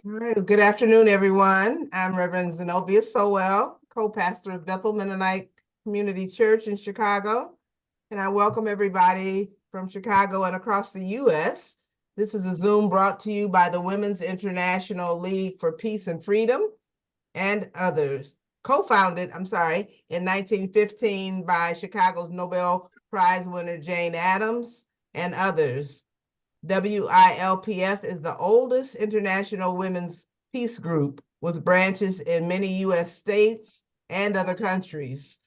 All right. Good afternoon, everyone. I'm Reverend Zenobia Sowell, co-pastor of Bethel Mennonite Community Church in Chicago, and I welcome everybody from Chicago and across the U.S. This is a Zoom brought to you by the Women's International League for Peace and Freedom and others, co-founded, in 1915 by Chicago's Nobel Prize winner Jane Addams and others. WILPF is the oldest international women's peace group with branches in many U.S. states and other countries.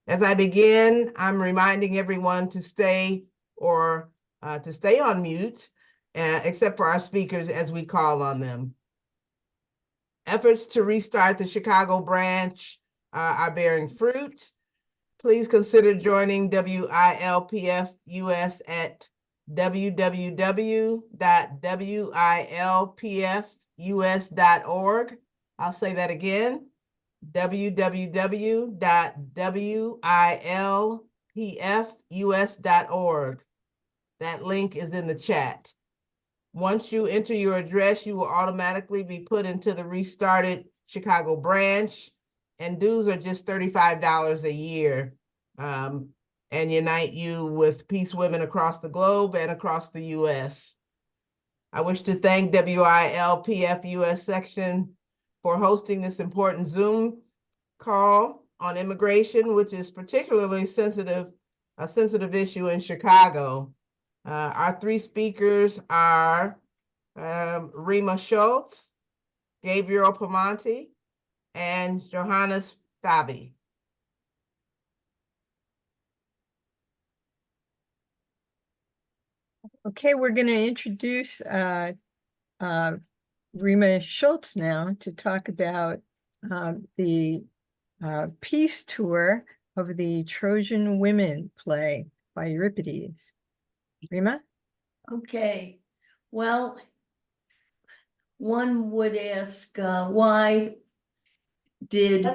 As I begin, I'm reminding everyone to stay on mute, except for our speakers as we call on them. Efforts to restart the Chicago branch are bearing fruit. Please consider joining WILPF US at www.wilpfus.org. I'll say that again, www.wilpfus.org. That link is in the chat. Once you enter your address, you will automatically be put into the restarted Chicago branch, and dues are just $35 a year. And unite you with peace women across the globe and across the U.S. I wish to thank WILPF US section for hosting this important Zoom call on immigration, which is particularly a sensitive issue in Chicago. Our three speakers are Rima Schultz, Gabriel Pamonte, and Johannes Fabi. Okay, we're going to introduce Rima Schultz now to talk about the peace tour of the Trojan Women play by Euripides. Rima? Okay, well, one would ask, why did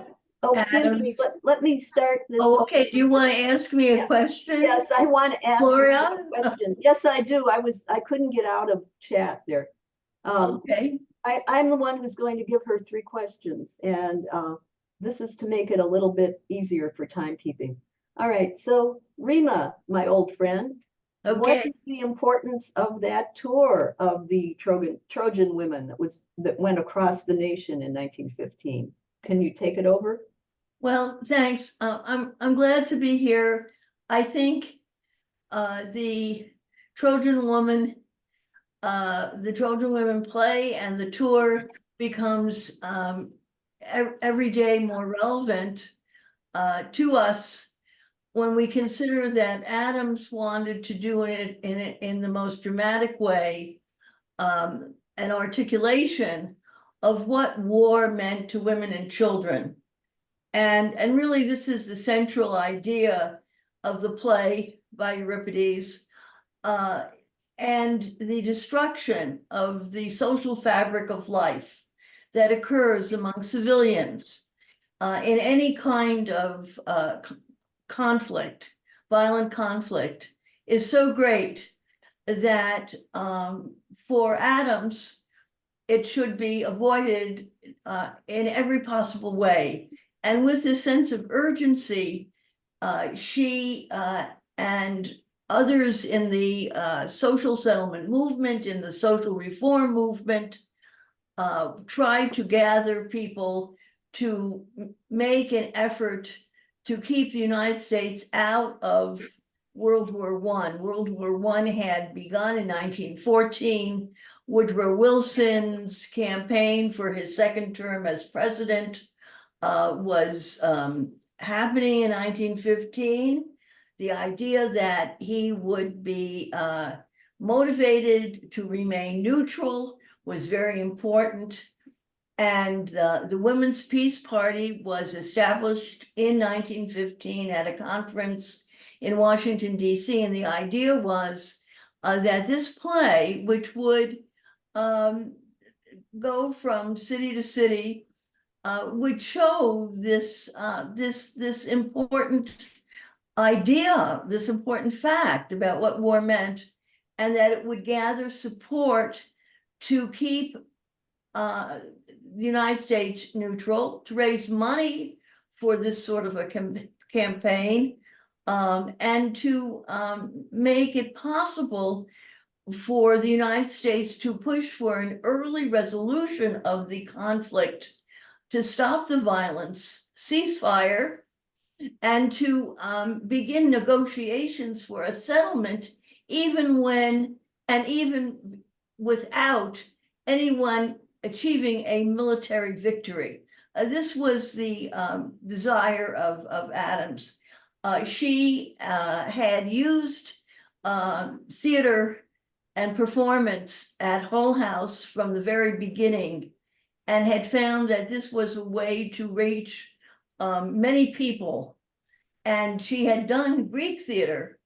excuse me, let me start this. Oh, okay. Do you want to ask me a question? Yes, I want to ask Gloria? a question. Yes, I do. I couldn't get out of chat there. Okay. I'm the one who's going to give her 3 questions, and this is to make it a little bit easier for timekeeping. All right, so Rima, my old friend, what is the importance of that tour of the Trojan women that went across the nation in 1915? Can you take it over? Well, thanks. I'm glad to be here. I think the Trojan Women play and the tour becomes every day more relevant to us when we consider that Adams wanted to do it in the most dramatic way, an articulation of what war meant to women and children. And really, this is the central idea of the play by Euripides, and the destruction of the social fabric of life that occurs among civilians in any kind of conflict, violent conflict, is so great that for Adams, it should be avoided in every possible way. And with this sense of urgency, she and others in the social settlement movement, in the social reform movement, tried to gather people to make an effort to keep the United States out of World War I. World War I had begun in 1914. Woodrow Wilson's campaign for his second term as president was happening in 1915. The idea that he would be motivated to remain neutral was very important. And the Women's Peace Party was established in 1915 at a conference in Washington, D.C. And the idea was that this play, which would go from city to city, would show this important idea, this important fact about what war meant, and that it would gather support to keep the United States neutral, to raise money for this sort of a campaign, and to make it possible for the United States to push for an early resolution of the conflict, to stop the violence, ceasefire, and to begin negotiations for a settlement, even without anyone achieving a military victory. This was the desire of Adams. She had used theater and performance at Hull House from the very beginning, and had found that this was a way to reach many people. And she had done Greek theater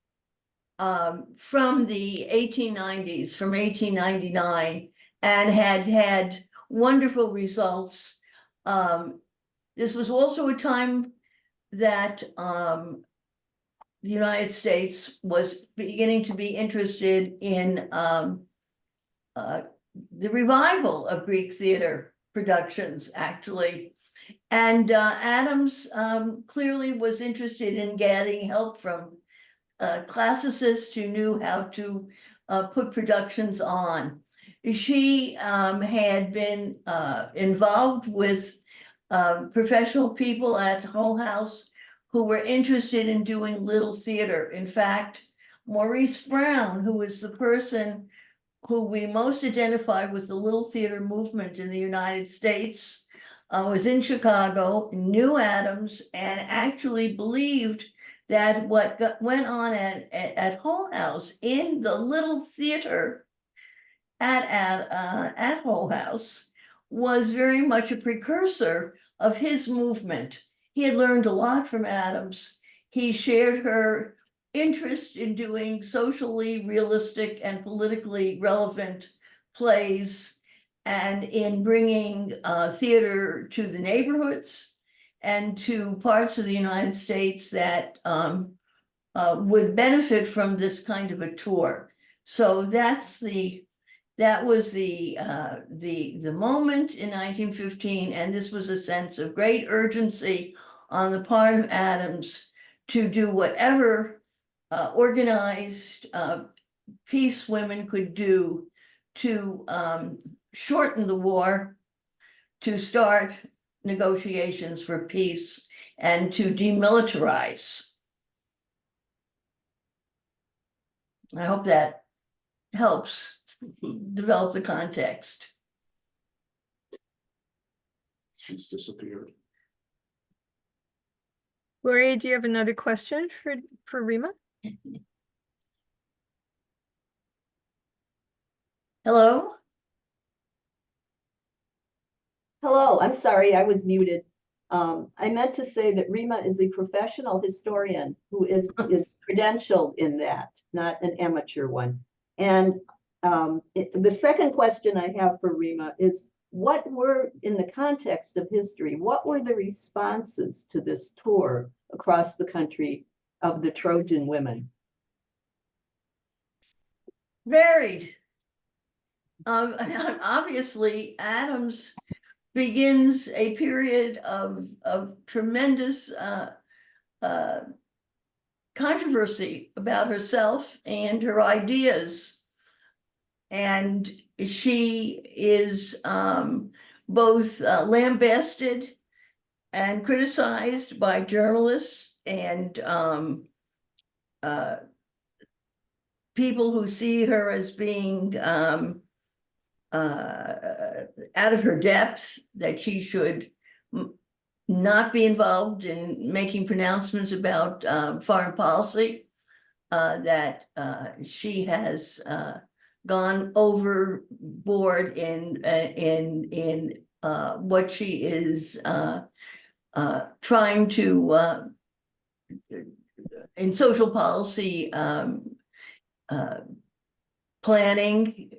from the 1890s, from 1899, and had wonderful results. This was also a time that the United States was beginning to be interested in the revival of Greek theater productions, actually. And Adams clearly was interested in getting help from classicists who knew how to put productions on. She had been involved with professional people at Hull House who were interested in doing little theater. In fact, Maurice Brown, who is the person who we most identify with the little theater movement in the United States, was in Chicago, knew Adams, and actually believed that what went on at Hull House, in the little theater at Hull House, was very much a precursor of his movement. He had learned a lot from Adams. He shared her interest in doing socially realistic and politically relevant plays, and in bringing theater to the neighborhoods and to parts of the United States that would benefit from this kind of a tour. So that was the moment in 1915, and this was a sense of great urgency on the part of Adams to do whatever organized peace women could do to shorten the war, to start negotiations for peace, and to demilitarize. I hope that helps develop the context. She's disappeared. Gloria, do you have another question for Rima? Hello? Hello, I'm sorry, I was muted. I meant to say that Rima is a professional historian who is credentialed in that, not an amateur one. And the second question I have for Rima is, what were, in the context of history, what were the responses to this tour across the country of the Trojan women? Varied. Obviously, Adams begins a period of tremendous controversy about herself and her ideas. And she is both lambasted and criticized by journalists and people who see her as being out of her depth, that she should not be involved in making pronouncements about foreign policy, that she has gone overboard in what she is trying to in social policy planning,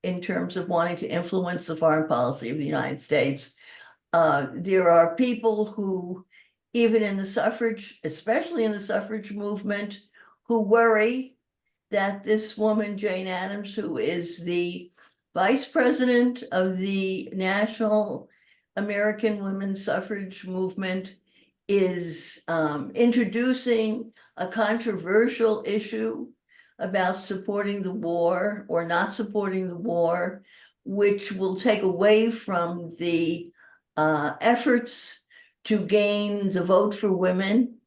in terms of wanting to influence the foreign policy of the United States. There are people who, even in the suffrage, especially in the suffrage movement, who worry that this woman, Jane Addams, who is the vice president of the National American Women's Suffrage Movement, is introducing a controversial issue about supporting the war or not supporting the war, which will take away from the efforts to gain the vote for women.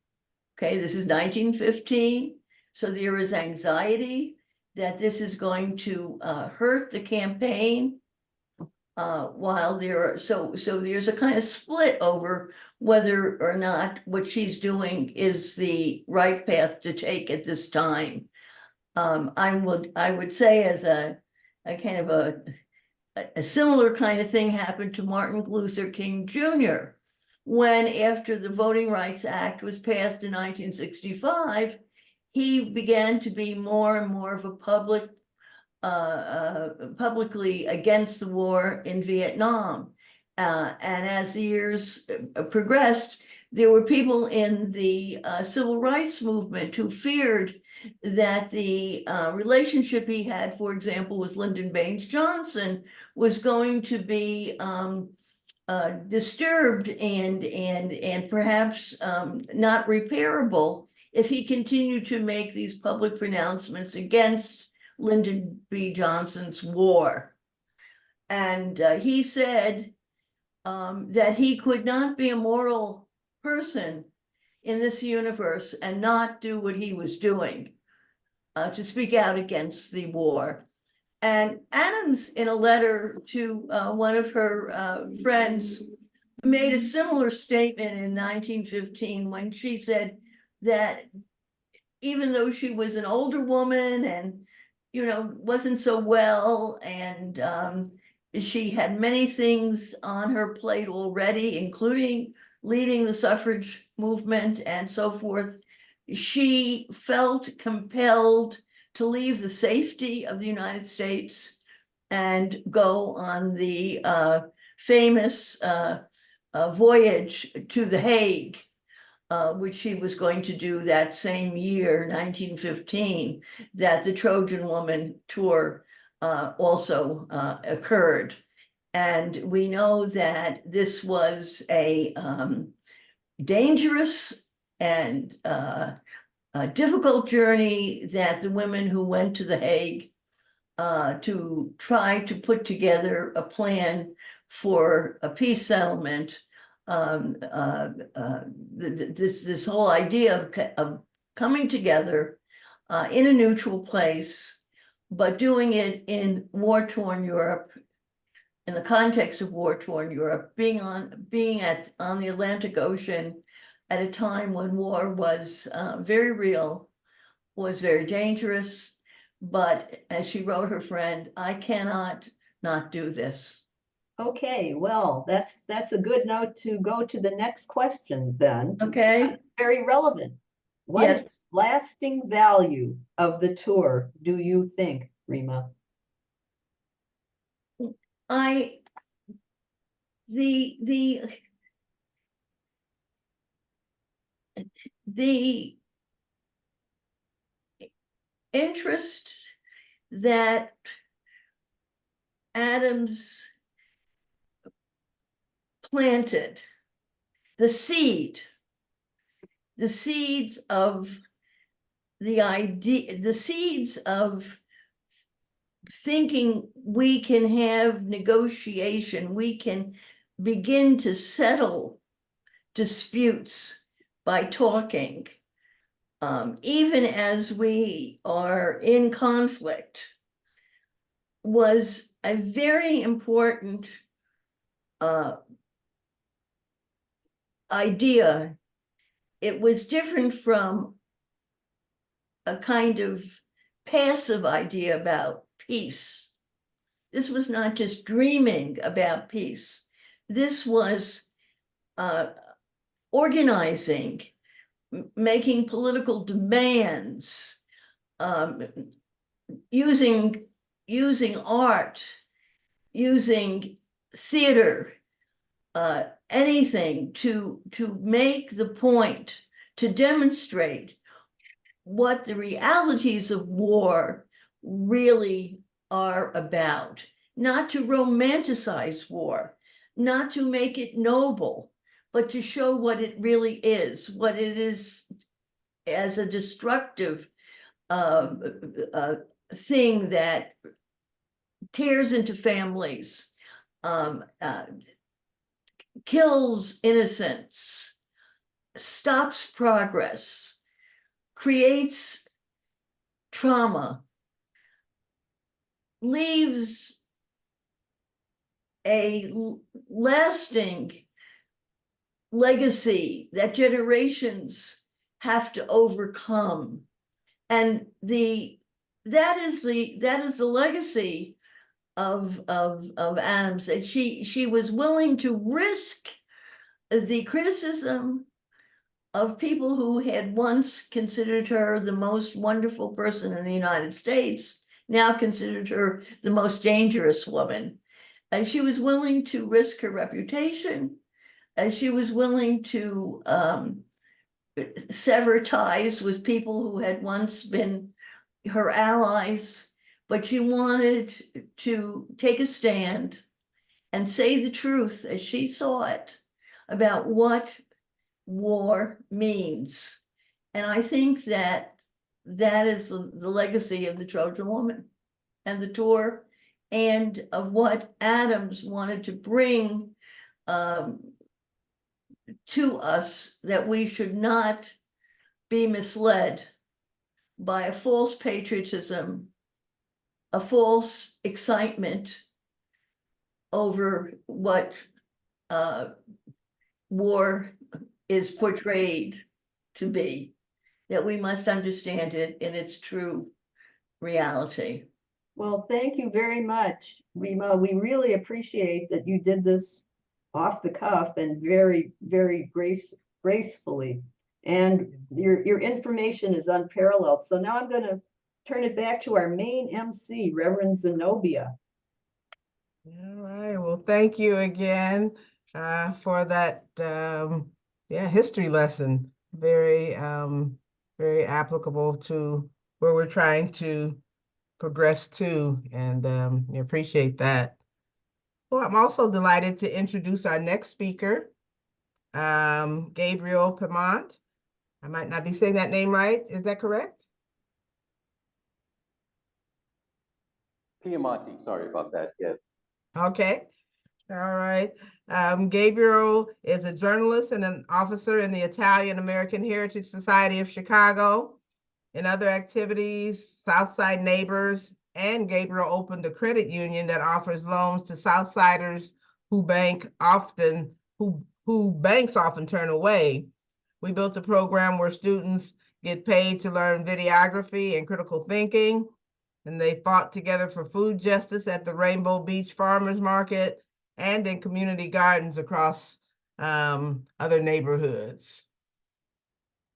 Okay, this is 1915, so there is anxiety that this is going to hurt the campaign. While there are, so there's a kind of split over whether or not what she's doing is the right path to take at this time. I would say as a kind of a similar kind of thing happened to Martin Luther King Jr. when, after the Voting Rights Act was passed in 1965, he began to be more and more of a publicly against the war in Vietnam. And as the years progressed, there were people in the civil rights movement who feared that the relationship he had, for example, with Lyndon Baines Johnson, was going to be disturbed and perhaps not repairable if he continued to make these public pronouncements against Lyndon B. Johnson's war. And he said that he could not be a moral person in this universe and not do what he was doing to speak out against the war. And Adams, in a letter to one of her friends, made a similar statement in 1915 when she said that even though she was an older woman and wasn't so well, and she had many things on her plate already, including leading the suffrage movement and so forth, she felt compelled to leave the safety of the United States and go on the famous voyage to The Hague, which she was going to do that same year, 1915, that the Trojan Woman tour also occurred. And we know that this was a dangerous and a difficult journey that the women who went to The Hague to try to put together a plan for a peace settlement, this whole idea of coming together in a neutral place, but doing it in war-torn Europe, in the context of war-torn Europe, being on the Atlantic Ocean at a time when war was very real, was very dangerous. But as she wrote her friend, I cannot not do this. Okay, well, that's a good note to go to the next question then. Okay. Very relevant. What Yes. is the lasting value of the tour, do you think, Rima? The interest that Adams planted, the seeds of the idea, the seeds of thinking we can have negotiation, we can begin to settle disputes by talking, even as we are in conflict, was a very important idea. It was different from a kind of passive idea about peace. This was not just dreaming about peace. This was organizing, making political demands, using art, using theater, anything to make the point, to demonstrate what the realities of war really are about. not to romanticize war, not to make it noble, but to show what it really is, what it is as a destructive thing that tears into families, kills innocents, stops progress, creates trauma, leaves a lasting legacy that generations have to overcome. And that is the legacy of Adams, that she was willing to risk the criticism of people who had once considered her the most wonderful person in the United States, now considered her the most dangerous woman. And she was willing to risk her reputation, and she was willing to sever ties with people who had once been her allies, but she wanted to take a stand and say the truth as she saw it about what war means. And I think that is the legacy of the Trojan Woman and the tour, and of what Adams wanted to bring to us, that we should not be misled by a false patriotism, a false excitement over what war is portrayed to be, that we must understand it in its true reality. Well, thank you very much, Rima. We really appreciate that you did this off the cuff and very, very gracefully. And your information is unparalleled. So now I'm going to turn it back to our main MC, Reverend Zenobia. All right, well, thank you again for that history lesson. Very very applicable to where we're trying to progress to, and we appreciate that. Well, I'm also delighted to introduce our next speaker, Gabriel Pimont. I might not be saying that name right. Is that correct? Piemonte, sorry about that, yes. Okay. All right. Gabriel is a journalist and an officer in the Italian American Heritage Society of Chicago. In other activities, Southside Neighbors and Gabriel opened a credit union that offers loans to Southsiders who banks often turn away. We built a program where students get paid to learn videography and critical thinking, and they fought together for food justice at the Rainbow Beach Farmers Market and in community gardens across other neighborhoods.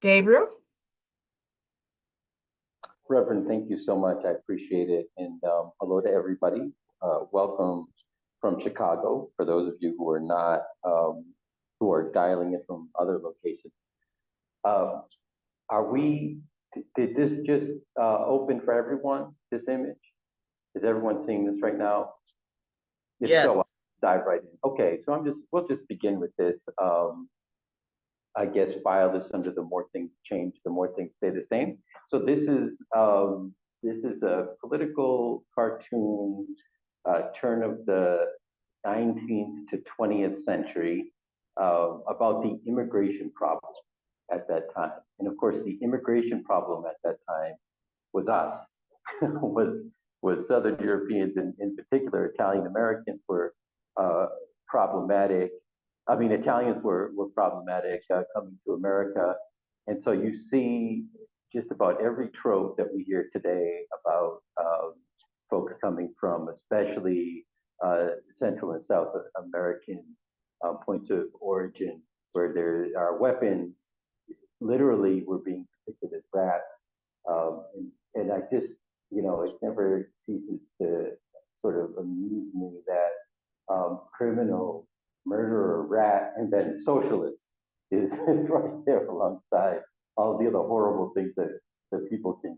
Gabriel? Reverend, thank you so much. I appreciate it. And hello to everybody. Welcome from Chicago, for those of you who are not, who are dialing it from other locations. Did this just open for everyone, this image? Is everyone seeing this right now? If Yes. so, I'll dive right in. Okay, so we'll just begin with this. I guess file this under the more things change, the more things stay the same. So this is a political cartoon, turn of the 19th to 20th century, about the immigration problem at that time. And of course, the immigration problem at that time was us, was Southern Europeans, in particular, Italian Americans were problematic. I mean, Italians were problematic coming to America. And so you see just about every trope that we hear today about folks coming from, especially Central and South American points of origin, where there are weapons, literally we're being depicted as rats. And I just, it never ceases to sort of amuse me that criminal, murderer, rat, and then socialist is right there alongside all the other horrible things that people can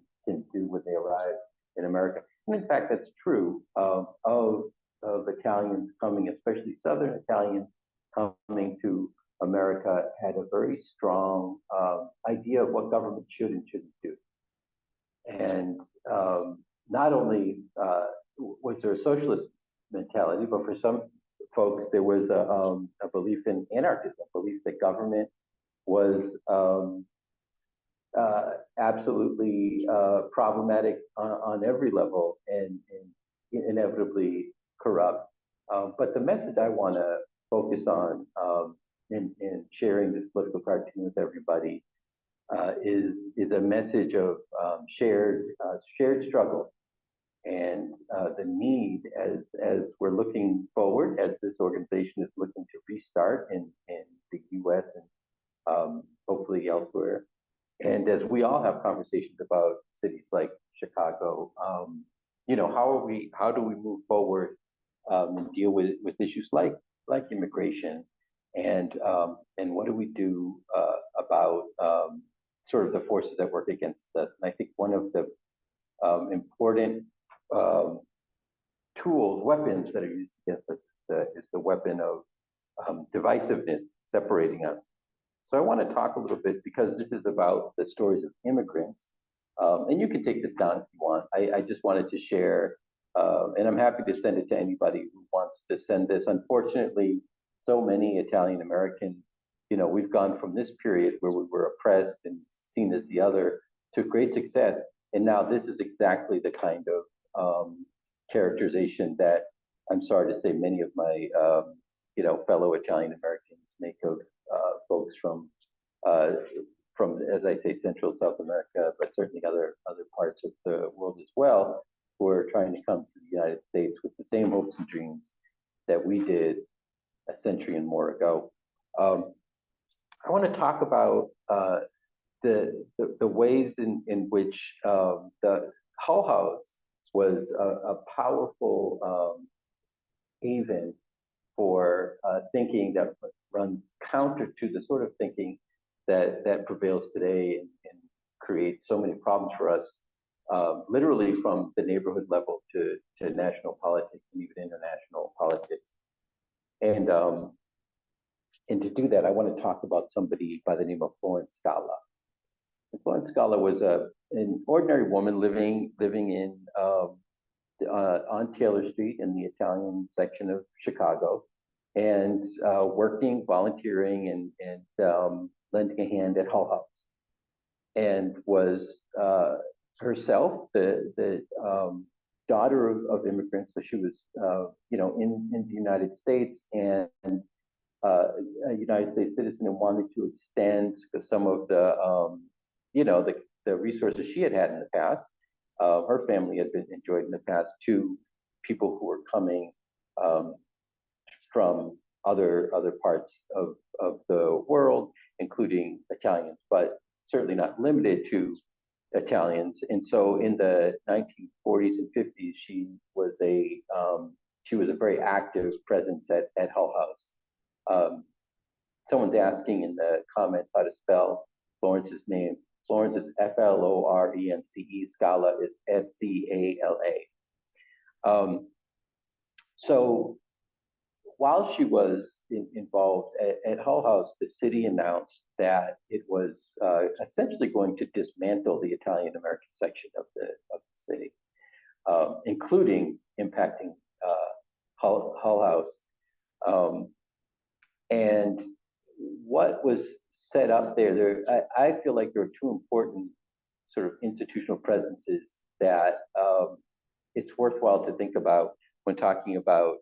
do when they arrive in America. And in fact, that's true of of Italians coming, especially Southern Italians coming to America, had a very strong idea of what government should and shouldn't do. And not only was there a socialist mentality, but for some folks, there was a belief in anarchism, a belief that government was absolutely problematic on every level and inevitably corrupt. But the message I want to focus on in sharing this political cartoon with everybody is a message of shared struggle and the need as we're looking forward, as this organization is looking to restart in the U.S. and hopefully elsewhere. And as we all have conversations about cities like Chicago, you know, how do we move forward and deal with issues like immigration, and what do we do about sort of the forces that work against us? And I think one of the important weapons that are used against us is the weapon of divisiveness, separating us. So I want to talk a little bit, because this is about the stories of immigrants, and you can take this down if you want. I just wanted to share, and I'm happy to send it to anybody who wants to send this. Unfortunately, so many Italian Americans, you know, we've gone from this period where we were oppressed and seen as the other to great success. And now this is exactly the kind of characterization that I'm sorry to say many of my, you know, fellow Italian Americans make of folks from, as I say, Central South America, but certainly other parts of the world as well, who are trying to come to the United States with the same hopes and dreams that we did a century and more ago. I want to talk about the ways in which the Hull House was a powerful haven for thinking that runs counter to the sort of thinking that prevails today and creates so many problems for us, literally from the neighborhood level to national politics and even international politics. And to do that, I want to talk about somebody by the name of Florence Scala. And Florence Scala was an ordinary woman living in on Taylor Street in the Italian section of Chicago, and working, volunteering, and lending a hand at Hull House, and was herself the daughter of immigrants. So she was, you know, in the United States, and a United States citizen, and wanted to extend some of the, you know, the resources she had in the past, her family had been enjoyed in the past, to people who were coming from other parts of the world, including Italians, but certainly not limited to Italians. And so in the 1940s and 50s, she was a very active presence at Hull House. Someone's asking in the comments how to spell Florence's name. Florence is Florence. Scala is Scala. So while she was involved at Hull House, the city announced that it was essentially going to dismantle the Italian American section of the city, including impacting Hull House. And what was set up there, I feel like there are two important sort of institutional presences that it's worthwhile to think about when talking about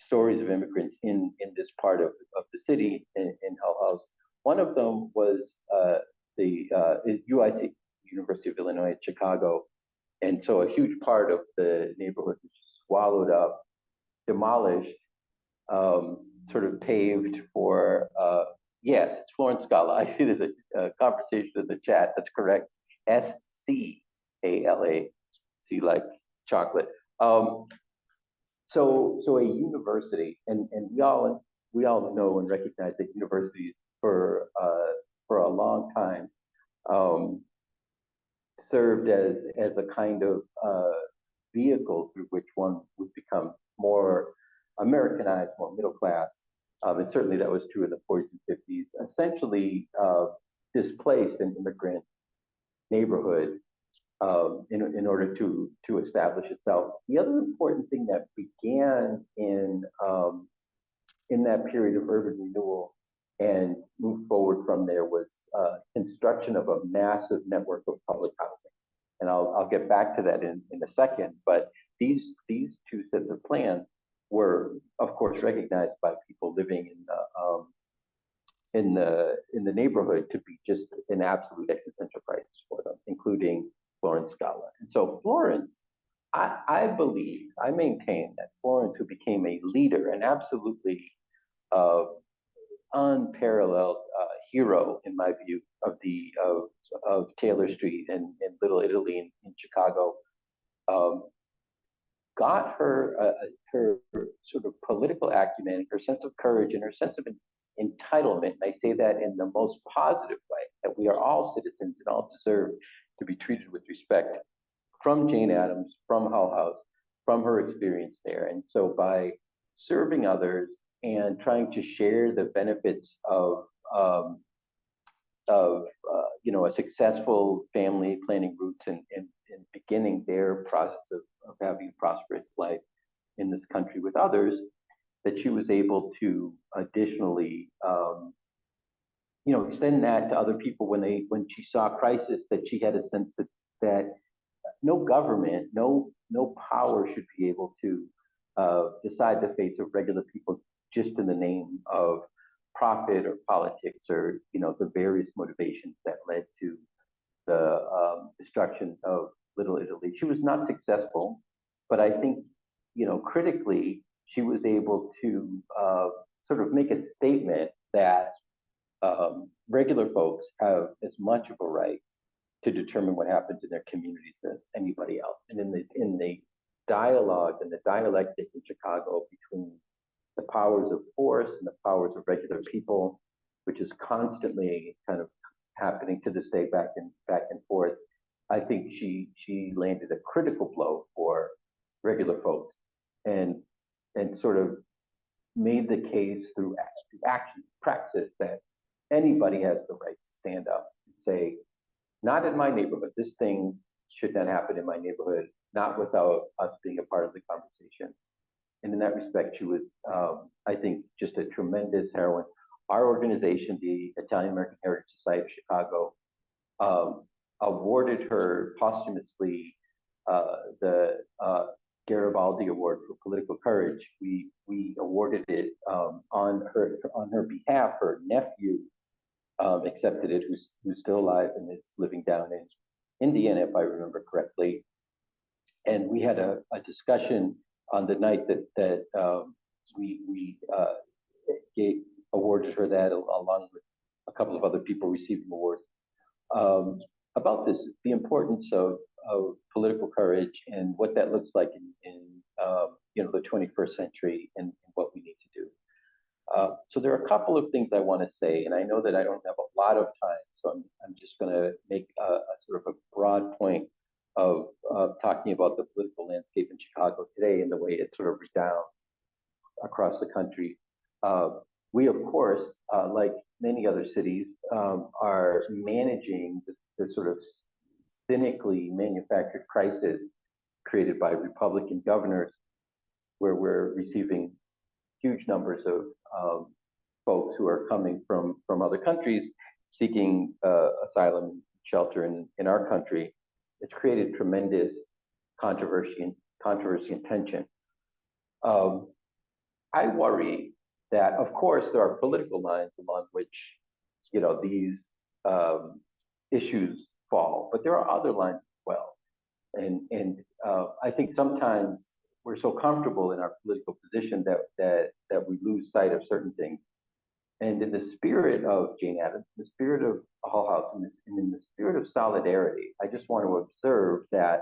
stories of immigrants in this part of the city in Hull House. One of them was the UIC, University of Illinois at Chicago. And so a huge part of the neighborhood was swallowed up, demolished, sort of paved for, yes, it's Florence Scala. I see there's a conversation in the chat. That's correct. Scala, C like chocolate. So a university, and we all know and recognize that universities for a long time served as a kind of vehicle through which one would become more Americanized, more middle class. And certainly that was true in the 40s and 50s, essentially displaced an immigrant neighborhood in order to establish itself. The other important thing that began in that period of urban renewal and moved forward from there was construction of a massive network of public housing. And I'll get back to that in a second. But these two sets of plans were, of course, recognized by people living in the neighborhood to be just an absolute existential crisis for them, including Florence Scala. And so Florence, I believe, I maintain that Florence, who became a leader, an absolutely unparalleled hero, in my view, of Taylor Street and Little Italy in Chicago, got her sort of political acumen, her sense of courage, and her sense of entitlement. And I say that in the most positive way, that we are all citizens and all deserve to be treated with respect, from Jane Addams, from Hull House, from her experience there. And so by serving others and trying to share the benefits of a successful family, planning roots and beginning their process of having a prosperous life in this country with others, that she was able to additionally extend that to other people when she saw crisis, that she had a sense that no government, no power should be able to decide the fates of regular people just in the name of profit or politics or the various motivations that led to the destruction of Little Italy. She was not successful, but I think critically she was able to sort of make a statement that regular folks have as much of a right to determine what happens in their communities as anybody else. And in the dialogue and the dialectic in Chicago between the powers of force and the powers of regular people, which is constantly kind of happening to this day back and forth, I think she landed a critical blow for regular folks and sort of made the case through action, praxis, that anybody has the right to stand up and say, not in my neighborhood, this thing should not happen in my neighborhood, not without us being a part of the conversation. And in that respect, she was, I think, just a tremendous heroine. Our organization, the Italian American Heritage Society of Chicago, awarded her posthumously the Garibaldi Award for Political Courage. We awarded it on her behalf. Her nephew accepted it, who's still alive and is living down in Indiana, if I remember correctly. And we had a discussion on the night that we awarded her that, along with a couple of other people receiving awards, about this, the importance of political courage and what that looks like in the 21st century and what we need to do. So there are a couple of things I want to say, and I know that I don't have a lot of time, so I'm just going to make a sort of a broad point of talking about the political landscape in Chicago today and the way it sort of redounds across the country. We, of course, like many other cities, are managing the sort of cynically manufactured crisis created by Republican governors, where we're receiving huge numbers of folks who are coming from other countries seeking asylum, shelter in our country. It's created tremendous controversy and tension. I worry that, of course, there are political lines along which these issues fall, but there are other lines as well. And I think sometimes we're so comfortable in our political position that we lose sight of certain things. And in the spirit of Jane Addams, in the spirit of Hull House, and in the spirit of solidarity, I just want to observe that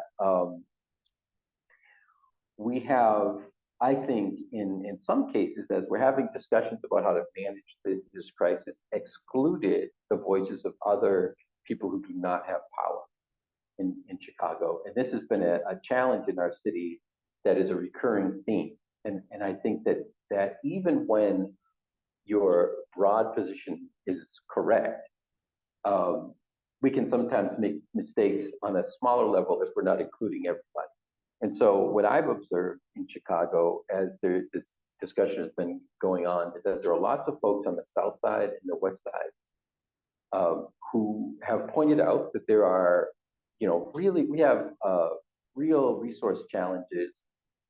we have, I think, in some cases, as we're having discussions about how to manage this crisis, excluded the voices of other people who do not have power. in Chicago. And this has been a challenge in our city that is a recurring theme. And I think that even when your broad position is correct, we can sometimes make mistakes on a smaller level if we're not including everybody. And so what I've observed in Chicago as this discussion has been going on is that there are lots of folks on the south side and the west side who have pointed out that there are, we have real resource challenges,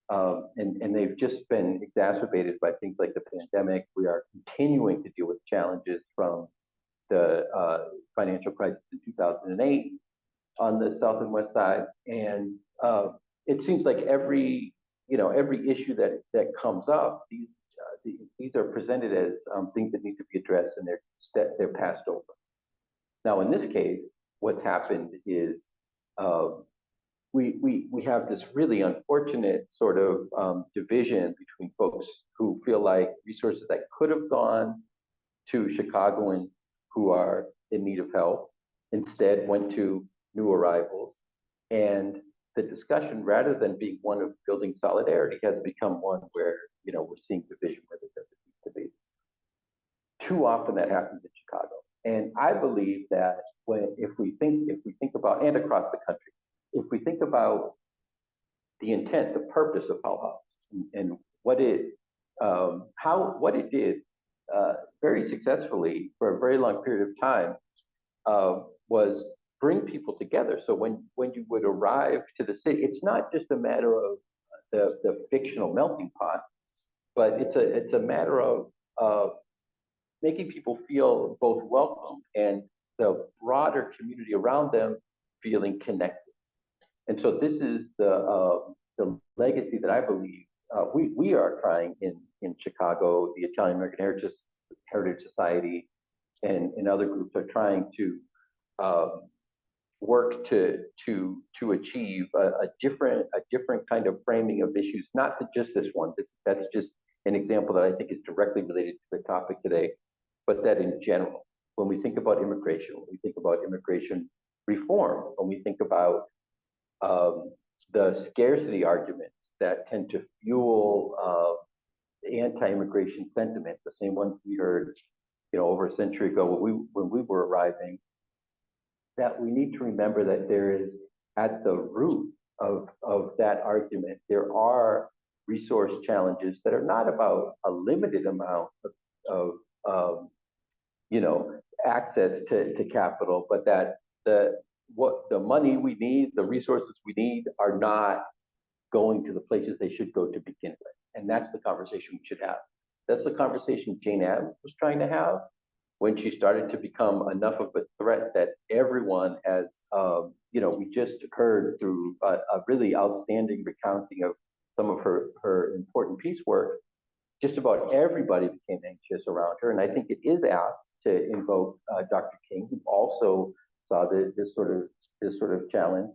and they've just been exacerbated by things like the pandemic. We are continuing to deal with challenges from the financial crisis in 2008 on the south and west side, and it seems like every issue that comes up, these are presented as things that need to be addressed, and they're passed over. Now, in this case, what's happened is we have this really unfortunate sort of division between folks who feel like resources that could have gone to Chicagoans who are in need of help instead went to new arrivals. And the discussion, rather than being one of building solidarity, has become one where we're seeing division where there doesn't need to be. Too often that happens in Chicago. And I believe that if we think about, and across the country, if we think about the intent, the purpose of Hull House and what it did very successfully for a very long period of time was bring people together. So when you would arrive to the city, it's not just a matter of the fictional melting pot, but it's a matter of making people feel both welcome and the broader community around them feeling connected. And so this is the legacy that I believe we are trying in Chicago. The Italian American Heritage Society and other groups are trying to work to achieve a different kind of framing of issues, not just this one. That's just an example that I think is directly related to the topic today, but that in general, when we think about immigration, when we think about immigration reform, when we think about the scarcity arguments that tend to fuel anti-immigration sentiment, the same ones we heard, over a century ago when we were arriving, that we need to remember that there is, at the root of that argument, there are resource challenges that are not about a limited amount of access to capital, but that the money we need, the resources we need, are not going to the places they should go to begin with. And that's the conversation we should have. That's the conversation Jane Addams was trying to have when she started to become enough of a threat that everyone has, we just heard through a really outstanding recounting of some of her important peace work, just about everybody became anxious around her. And I think it is apt to invoke Dr. King, who also saw this sort of challenge.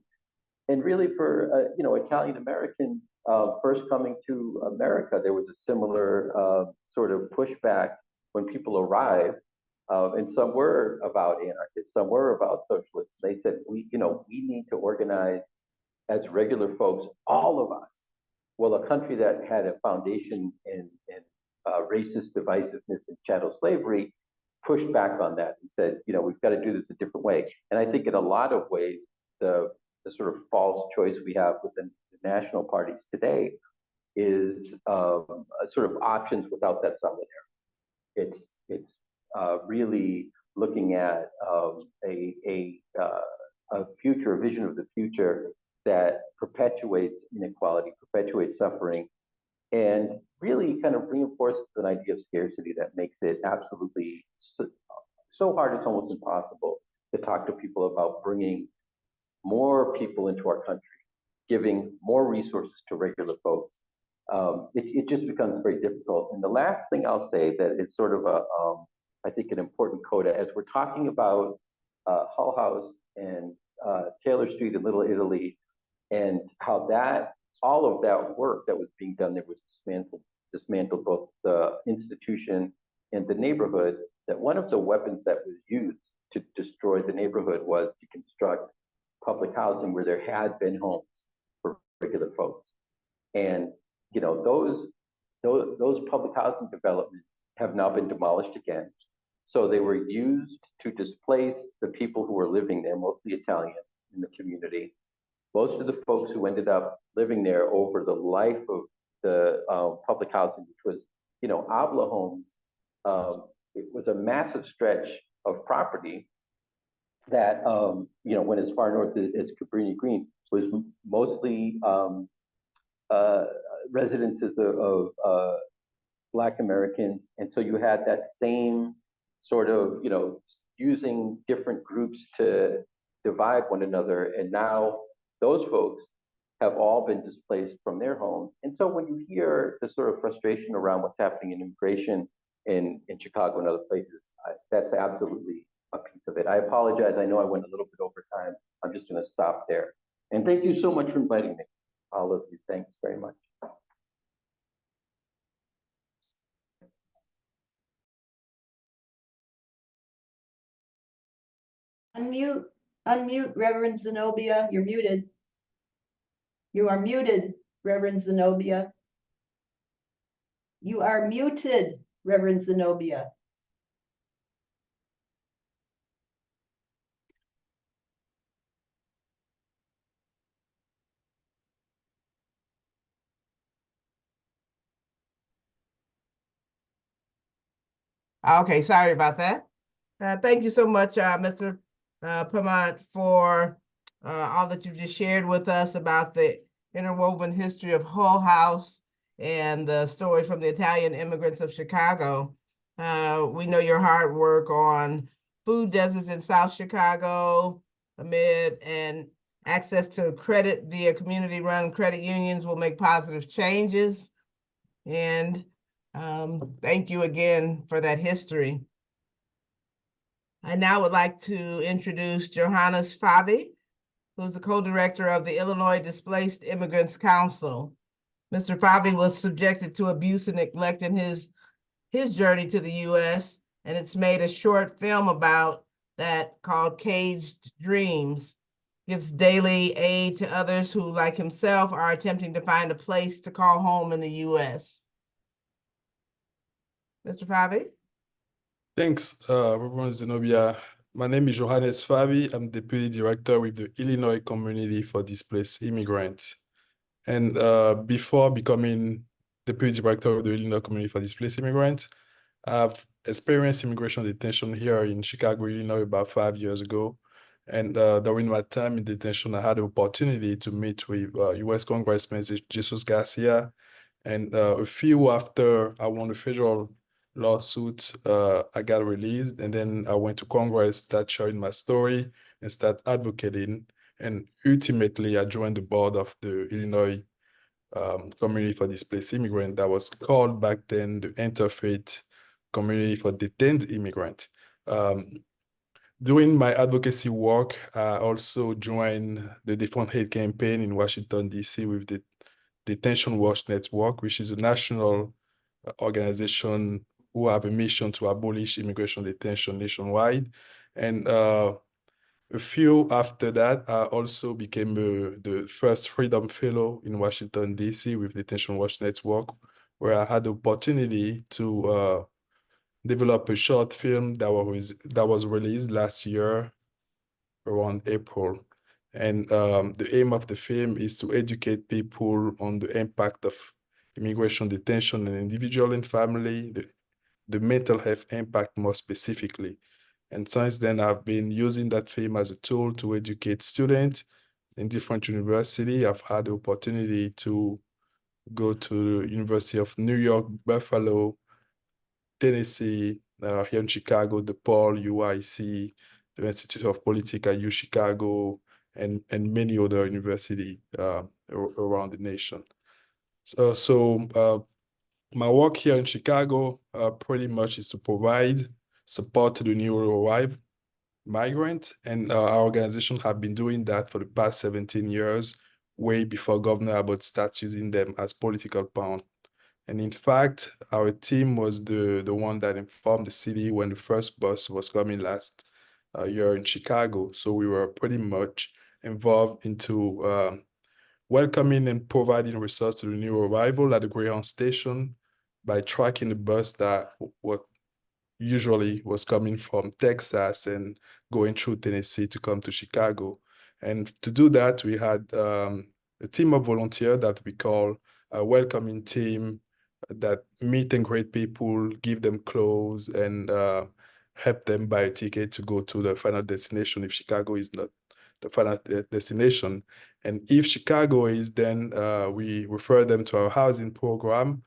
And really for, Italian Americans first coming to America, there was a similar sort of pushback when people arrived. And some were about anarchists, some were about socialists. They said, we need to organize as regular folks, all of us. Well, a country that had a foundation in racist divisiveness and chattel slavery pushed back on that and said, we've got to do this a different way. And I think in a lot of ways, the sort of false choice we have within the national parties today is sort of options without that solidarity. It's really looking at a future, a vision of the future that perpetuates inequality, perpetuates suffering, and really kind of reinforces an idea of scarcity that makes it absolutely so hard it's almost impossible to talk to people about bringing more people into our country, giving more resources to regular folks. It just becomes very difficult. And the last thing I'll say that is sort of I think an important coda, as we're talking about Hull House and Taylor Street in Little Italy, and how all of that work that was being done there was dismantled both the institution and the neighborhood, that one of the weapons that was used to destroy the neighborhood was to construct public housing where there had been homes for regular folks. And, you know, those public housing developments have now been demolished again. So they were used to displace the people who were living there, mostly Italian in the community. Most of the folks who ended up living there over the life of the public housing, which was, you know, Abla homes, it was a massive stretch of property that, you know, went as far north as Cabrini Green, was mostly residences of Black Americans. And so you had that same sort of, you know, using different groups to divide one another. And now those folks have all been displaced from their homes. And so when you hear the sort of frustration around what's happening in immigration in Chicago and other places, that's absolutely a piece of it. I apologize. I know I went a little bit over time. I'm just going to stop there. And thank you so much for inviting me, all of you. Thanks very much. Unmute Reverend Zenobia. You're muted. You are muted, Reverend Zenobia. You are muted, Reverend Zenobia. Okay, sorry about that. Thank you so much, Mr. Pamant, for all that you've just shared with us about the interwoven history of Hull House and the story from the Italian immigrants of Chicago. We know your hard work on food deserts in South Chicago, and access to credit via community-run credit unions will make positive changes. And thank you again for that history. I now would like to introduce Johannes Fabi, who's the co-director of the Illinois Displaced Immigrants Council. Mr. Fabi was subjected to abuse and neglect in his journey to the US, and it's made a short film about that called Caged Dreams. Gives daily aid to others who, like himself, are attempting to find a place to call home in the US. Mr. Fabi? Thanks, Reverend Zenobia. My name is Johannes Fabi. I'm Deputy Director with the Illinois Community for Displaced Immigrants. And before becoming Deputy Director of the Illinois Community for Displaced Immigrants, I've experienced immigration detention here in Chicago, Illinois, about 5 years ago. And during my time in detention, I had the opportunity to meet with U.S. Congressman Jesus Garcia. And a few after I won the federal lawsuit, I got released, and then I went to Congress, started sharing my story and started advocating. And ultimately, I joined the board of the Illinois Community for Displaced Immigrants that was called back then the Interfaith Community for Detained Immigrants. Doing my advocacy work, I also joined the Defund Hate campaign in Washington, D.C. with the Detention Watch Network, which is a national organization who have a mission to abolish immigration detention nationwide. And a few after that, I also became the first Freedom Fellow in Washington, D.C. with Detention Watch Network, where I had the opportunity to develop a short film that was released last year around April. And the aim of the film is to educate people on the impact of immigration detention on individual and family, the mental health impact more specifically. And since then, I've been using that film as a tool to educate students in different universities. I've had the opportunity to go to the University of New York, Buffalo, Tennessee, here in Chicago, DePaul, UIC, the Institute of Politics at UChicago, and many other universities around the nation. So my work here in Chicago pretty much is to provide support to the newly arrived migrant, and our organization have been doing that for the past 17 years, way before Governor Abbott starts using them as political pawn. And in fact, our team was the one that informed the city when the first bus was coming last year in Chicago. So we were pretty much involved into welcoming and providing resources to the new arrival at the Greyhound station by tracking the bus that what usually was coming from Texas and going through Tennessee to come to Chicago. And to do that, we had a team of volunteers that we call a welcoming team that meet and greet people, give them clothes, and help them buy a ticket to go to the final destination if Chicago is not the final destination. And if Chicago is, then we refer them to our housing program,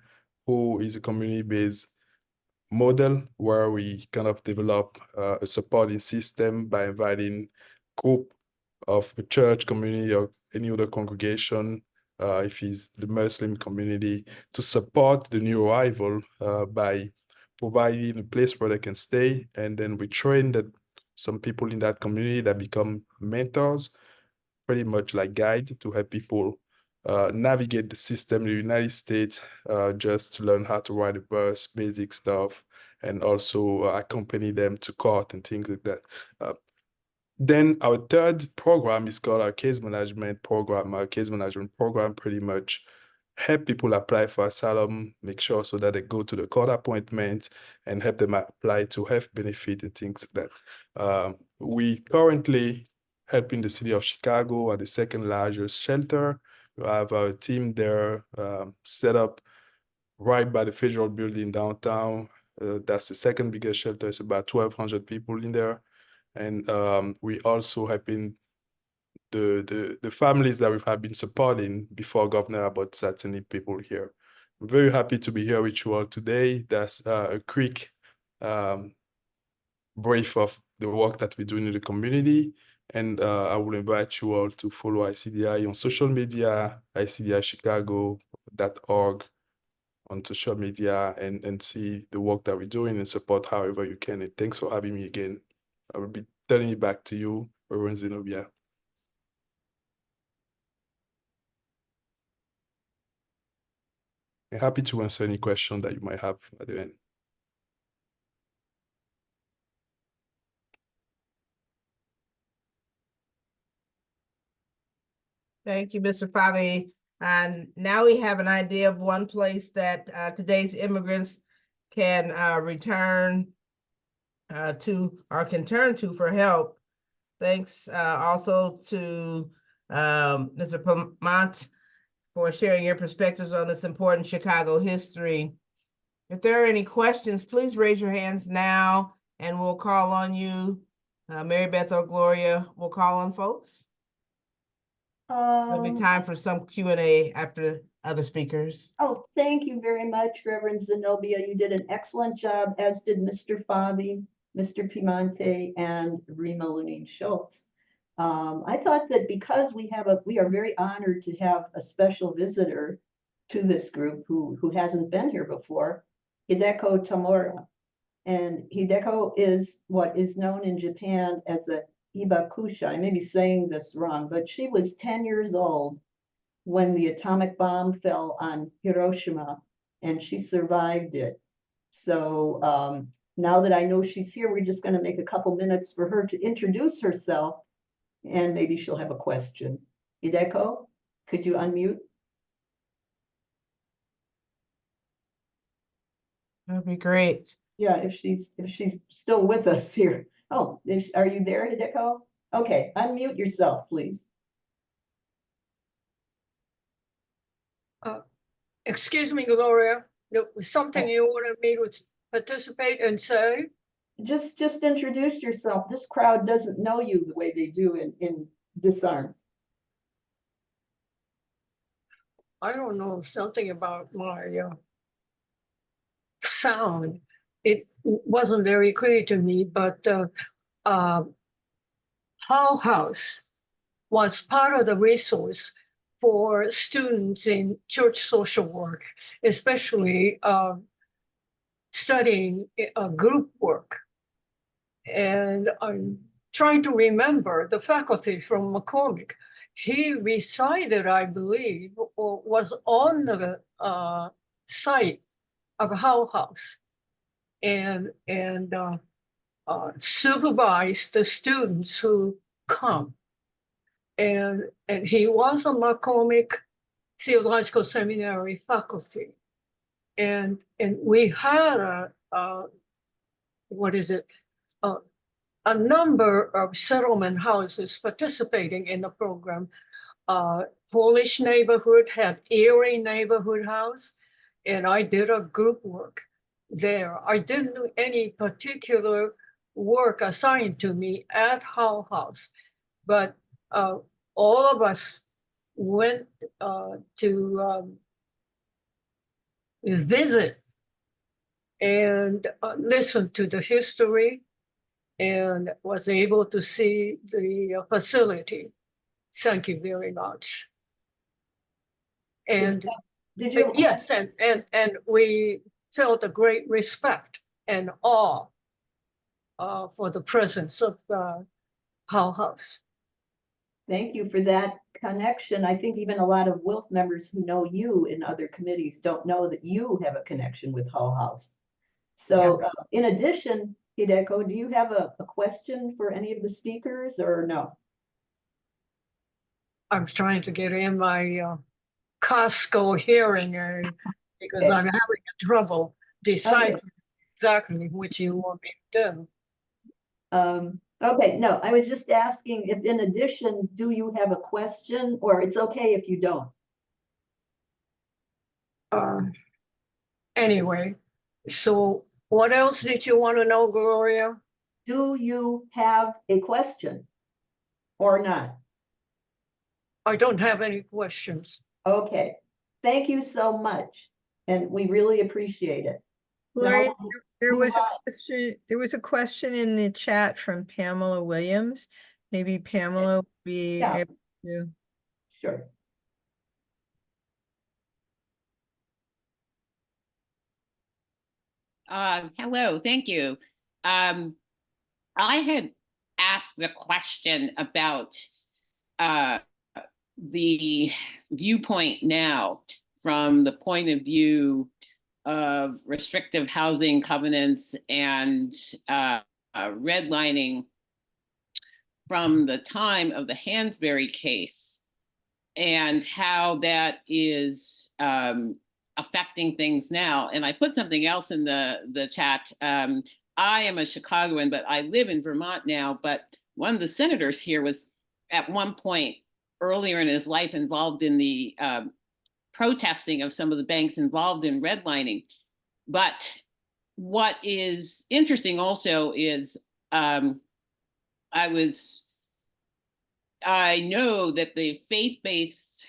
who is a community-based model where we kind of develop a supporting system by inviting group of a church community or any other congregation, if it's the Muslim community, to support the new arrival by providing a place where they can stay. And then we train some people in that community that become mentors, pretty much like guide to help people navigate the system in the United States, just to learn how to ride a bus, basic stuff, and also accompany them to court and things like that. Then our third program is called our case management program. Our case management program pretty much help people apply for asylum, make sure so that they go to the court appointment and help them apply to health benefit and things like that. We currently helping the city of Chicago at the second largest shelter. We have our team there set up right by the federal building downtown. That's the second biggest shelter. It's about 1,200 people in there. And we also helping the families that we have been supporting before Governor Abbott sat sending people here. I'm very happy to be here with you all today. That's a quick brief of the work that we're doing in the community. And I will invite you all to follow ICDI on social media, icdichicago.org on social media, and see the work that we're doing and support however you can. And thanks for having me again. I will be turning it back to you, Reverend Zenobia. I'm happy to answer any question that you might have at the end. Thank you, Mr. Fabi. And now we have an idea of one place that today's immigrants can return to or can turn to for help. Thanks also to Mr. Pamont for sharing your perspectives on this important Chicago history. If there are any questions, please raise your hands now and we'll call on you. Mary Beth or Gloria will call on folks. There'll be time for some Q&A after other speakers. Oh, thank you very much, Reverend Zenobia. You did an excellent job, as did Mr. Fabi, Mr. Piemonte, and Rima Lunine Schultz. I thought that because we are very honored to have a special visitor to this group who hasn't been here before, Hideko Tamura. And Hideko is what is known in Japan as a Ibakusha. I may be saying this wrong, but she was 10 years old when the atomic bomb fell on Hiroshima, and she survived it. So now that I know she's here, we're just going to make a couple minutes for her to introduce herself, and maybe she'll have a question. Hideko, could you unmute? That'd be great. Yeah, if she's still with us here. Oh, are you there, Hideko? Okay, unmute yourself, please. Excuse me, Gloria, there was something you wanted me to participate and say? Just introduce yourself. This crowd doesn't know you the way they do in Disarm. I don't know, something about my sound. It wasn't very clear to me, but Hull House was part of the resource for students in church social work, especially studying group work. And I'm trying to remember the faculty from McCormick. He resided, I believe, or was on the site of Hull House and supervised the students who come. and he was a McCormick Theological Seminary faculty. And we had what is it? A number of settlement houses participating in the program. Polish neighborhood had Erie neighborhood house, and I did a group work there. I didn't do any particular work assigned to me at Hull House, but all of us went to visit and listen to the history, and was able to see the facility. Thank you very much. And Did you? yes, and we felt a great respect and awe for the presence of the Hull House. Thank you for that connection. I think even a lot of WILF members who know you in other committees don't know that you have a connection with Hull House. So in addition, Hideko, do you have a question for any of the speakers or no? I'm trying to get in my Costco hearing aid because I'm having trouble deciding exactly what you want me to do. Okay, no, I was just asking if in addition, do you have a question, or it's okay if you don't? Anyway, so what else did you want to know, Gloria? Do you have a question or not? I don't have any questions. Okay, thank you so much, and we really appreciate it. Gloria, Now, there was a move on. question, in the chat from Pamela Williams. Maybe Pamela would be Yeah. able to. Sure. Hello, thank you. I had asked a question about the viewpoint now from the point of view of restrictive housing covenants and redlining from the time of the Hansberry case, and how that is affecting things now. And I put something else in the chat. I am a Chicagoan, but I live in Vermont now. But one of the senators here was at one point earlier in his life involved in the protesting of some of the banks involved in redlining. But what is interesting also is I know that the faith-based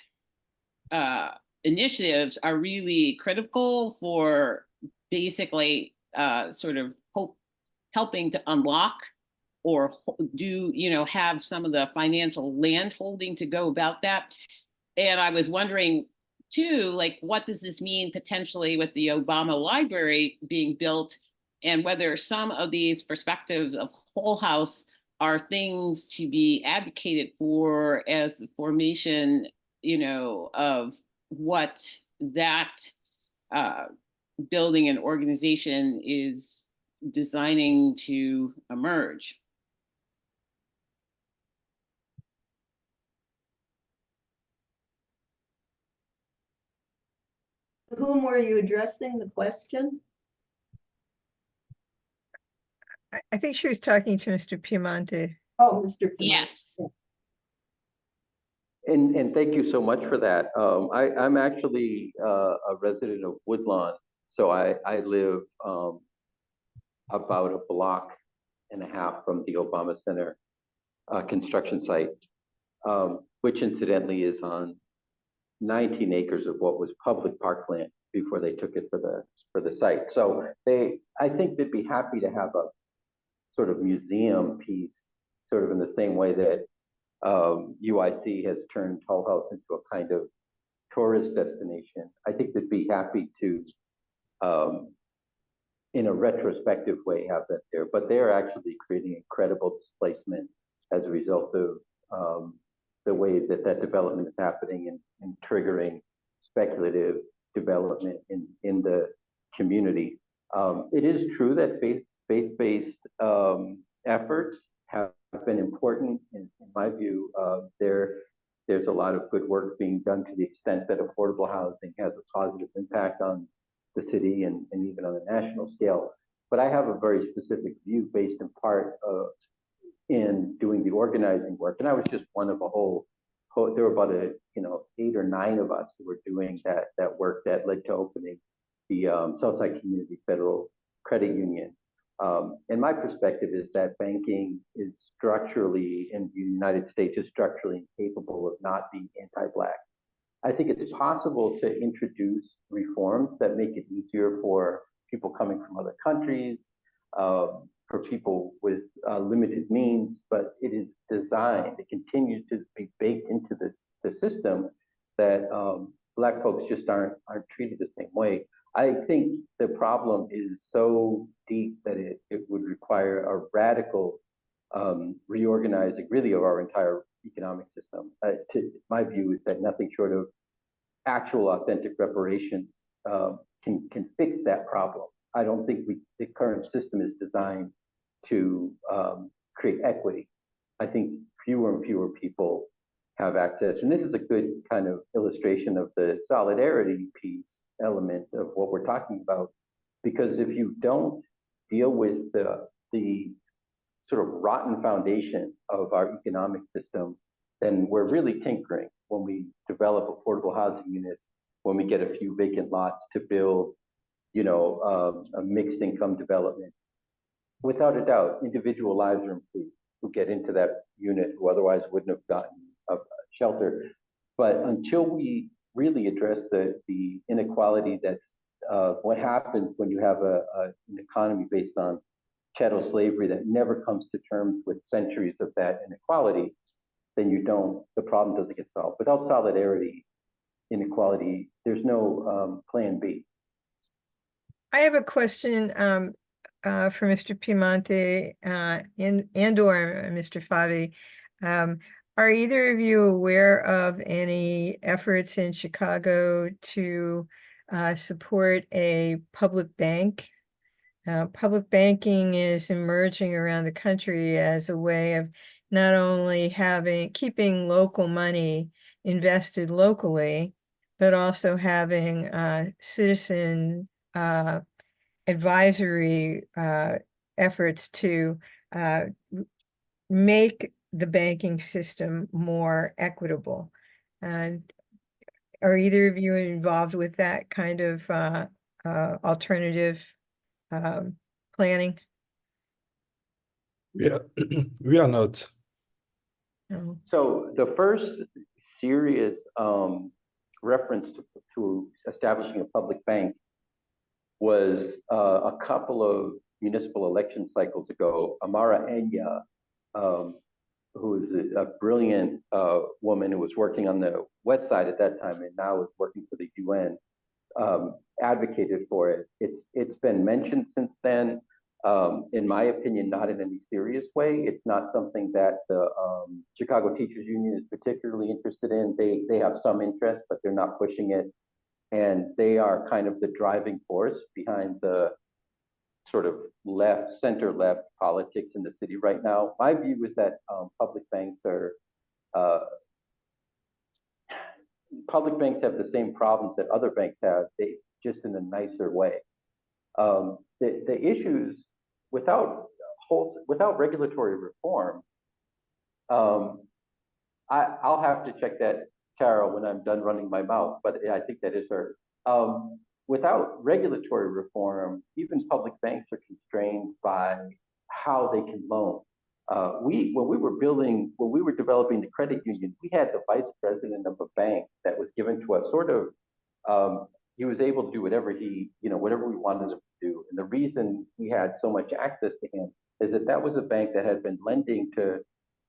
initiatives are really critical for basically sort of helping to unlock or have some of the financial land holding to go about that. And I was wondering too, like, what does this mean potentially with the Obama Library being built, and whether some of these perspectives of Whole House are things to be advocated for as the formation, of what that building and organization is designing to emerge. Whom were you addressing the question? I think she was talking to Mr. Piemonte. Oh, Mr. Piemonte. Yes. And thank you so much for that. I'm actually a resident of Woodlawn, so I live about a block and a half from the Obama Center construction site, which incidentally is on 19 acres of what was public parkland before they took it for the site. So I think they'd be happy to have a sort of museum piece, sort of in the same way that UIC has turned Hull House into a kind of tourist destination. I think they'd be happy to, in a retrospective way, have that there. But they're actually creating incredible displacement as a result of the way that development is happening and triggering speculative development in the community. It is true that faith-based efforts have been important in my view. There's a lot of good work being done to the extent that affordable housing has a positive impact on the city and even on a national scale. But I have a very specific view based in part in doing the organizing work. And I was just one of a whole there were about 8 or 9 of us who were doing that work that led to opening the Southside Community Federal Credit Union. And my perspective is that banking is structurally, in the United States, is structurally incapable of not being anti-Black. I think it's possible to introduce reforms that make it easier for people coming from other countries, for people with limited means, but it is designed, it continues to be baked into the system that Black folks just aren't treated the same way. I think the problem is so deep that it would require a radical reorganizing, really, of our entire economic system. My view is that nothing short of actual authentic reparations can fix that problem. I don't think the current system is designed to create equity. I think fewer and fewer people have access. And this is a good kind of illustration of the solidarity piece element of what we're talking about. Because if you don't deal with the sort of rotten foundation of our economic system, then we're really tinkering when we develop affordable housing units, when we get a few vacant lots to build, a mixed income development. Without a doubt, individual lives are improved who get into that unit who otherwise wouldn't have gotten a shelter. But until we really address the inequality that's what happens when you have an economy based on chattel slavery that never comes to terms with centuries of that inequality, then the problem doesn't get solved. Without solidarity, inequality, there's no plan B. I have a question for Mr. Piemonte and or Mr. Favi. Are either of you aware of any efforts in Chicago to support a public bank? Public banking is emerging around the country as a way of not only keeping local money invested locally, but also having citizen advisory efforts to make the banking system more equitable. And are either of you involved with that kind of alternative planning? Yeah, we are not. No. So the first serious reference to establishing a public bank was a couple of municipal election cycles ago. Amara Enya, who is a brilliant woman who was working on the West Side at that time and now is working for the UN, advocated for it. It's been mentioned since then. In my opinion, not in any serious way. It's not something that the Chicago Teachers Union is particularly interested in. They have some interest, but they're not pushing it. And they are kind of the driving force behind the sort of center-left politics in the city right now. My view is that public banks have the same problems that other banks have, just in a nicer way. The issues without regulatory reform, I'll have to check that, Carol, when I'm done running my mouth, but I think that is her. Without regulatory reform, even public banks are constrained by how they can loan. When we were developing the credit union, we had the vice president of a bank that was given to us sort of, he was able to do whatever whatever we wanted him to do. And the reason we had so much access to him is that was a bank that had been lending to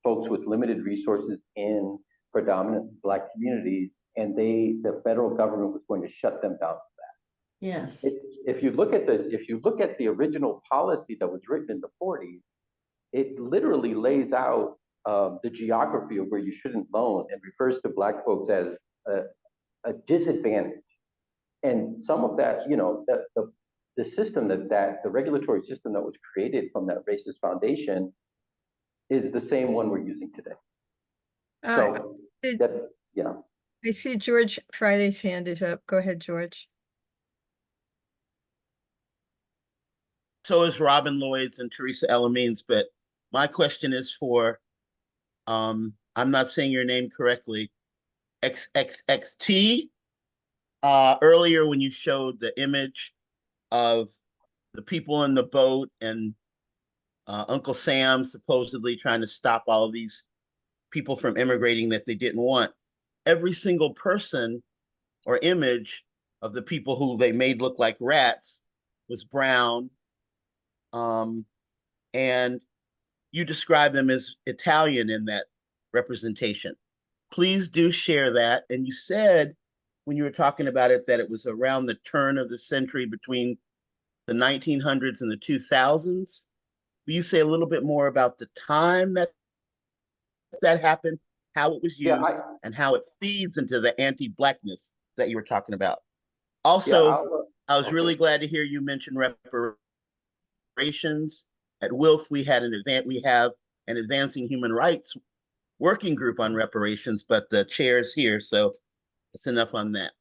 folks with limited resources in predominantly Black communities, and the federal government was going to shut them down for that. Yes. If you look at the original policy that was written in the 40s, it literally lays out the geography of where you shouldn't loan and refers to Black folks as a disadvantage. And some of that, the system the regulatory system that was created from that racist foundation is the same one we're using today. Uh, So did- that's, yeah. I see George Friday's hand is up. Go ahead, George. So is Robin Lloyd's and Teresa Elamines, but my question is for, I'm not saying your name correctly, XXXT. Earlier when you showed the image of the people in the boat and Uncle Sam supposedly trying to stop all of these people from immigrating that they didn't want. Every single person or image of the people who they made look like rats was brown. And you describe them as Italian in that representation. Please do share that. And you said when you were talking about it that it was around the turn of the century between the 1900s and the 2000s. Will you say a little bit more about the time that happened, how it was used, and how it feeds into the anti-Blackness that you were talking about? Also, I was really glad to hear you mention reparations. At WILPF, we have an advancing human rights working group on reparations, but the chair is here, so that's enough on that.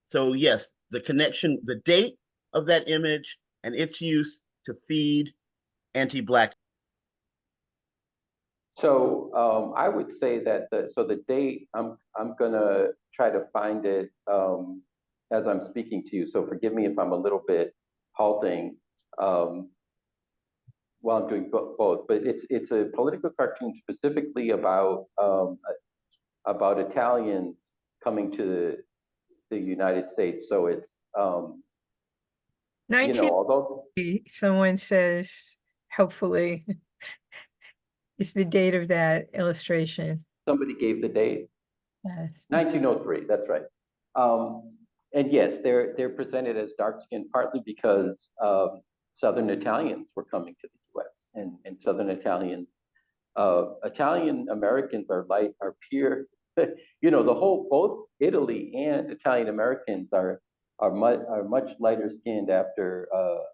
So yes, the connection, the date of that image and its use to feed anti-Black. So I would say that the date, I'm gonna try to find it as I'm speaking to you. So forgive me if I'm a little bit halting while I'm doing both. But it's a political cartoon specifically about Italians coming to the United States. So it's you 19, know, although someone says, hopefully, is the date of that illustration. somebody gave the date. Yes. 1903, that's right. And yes, they're presented as dark-skinned partly because Southern Italians were coming to the U.S. and Southern Italians, Italian Americans are pure. You know, both Italy and Italian Americans are much lighter skinned after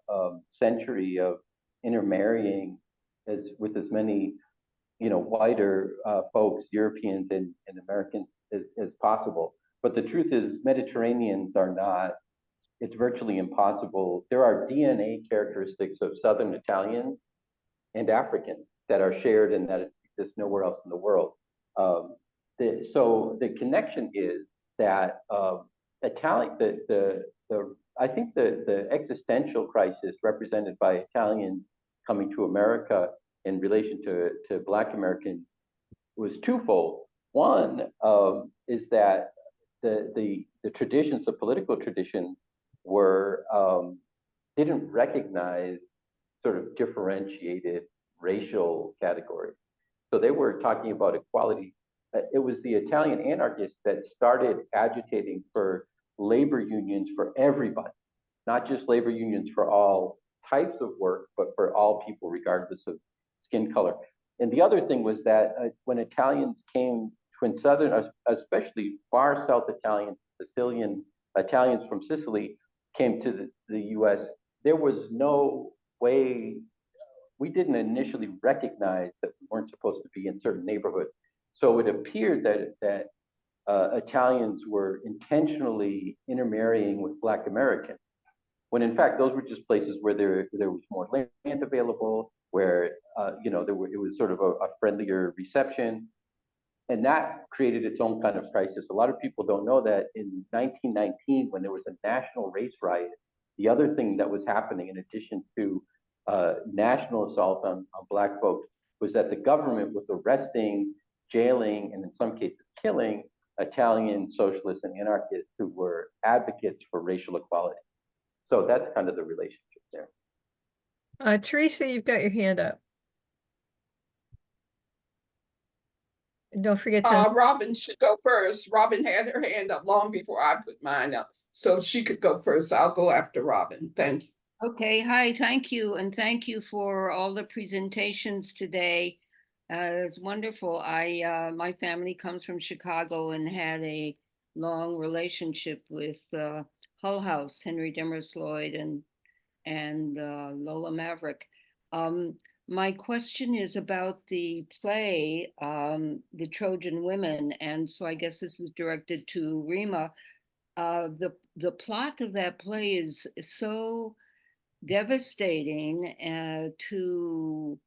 a century of intermarrying with as many, you know, whiter folks, Europeans and Americans as possible. But the truth is, Mediterraneans are not, it's virtually impossible. There are DNA characteristics of Southern Italians and Africans that are shared and that exist nowhere else in the world. So the connection is that I think the existential crisis represented by Italians coming to America in relation to Black Americans was twofold. One is that the traditions, the political traditions, didn't recognize sort of differentiated racial categories. So they were talking about equality. It was the Italian anarchists that started agitating for labor unions for everybody, not just labor unions for all types of work, but for all people regardless of skin color. And the other thing was that when Italians came, when Southern, especially far South Italian, Sicilian Italians from Sicily came to the US, there was no way, we didn't initially recognize that we weren't supposed to be in certain neighborhoods. So it appeared that Italians were intentionally intermarrying with Black Americans, when in fact those were just places where there was more land available, where you know, it was sort of a friendlier reception, and that created its own kind of crisis. A lot of people don't know that in 1919, when there was a national race riot, the other thing that was happening in addition to national assault on Black folks was that the government was arresting, jailing, and in some cases killing Italian socialists and anarchists who were advocates for racial equality. So that's kind of the relationship there. Teresa, you've got your hand up. And don't forget to. Robin should go first. Robin had her hand up long before I put mine up, so she could go first. I'll go after Robin. Thank you. Okay, hi, thank you. And thank you for all the presentations today. It's wonderful. My family comes from Chicago and had a long relationship with Hull House, Henry Demarest Lloyd and Lola Maverick. My question is about the play, The Trojan Women, and so I guess this is directed to Rima. The plot of that play is so devastating to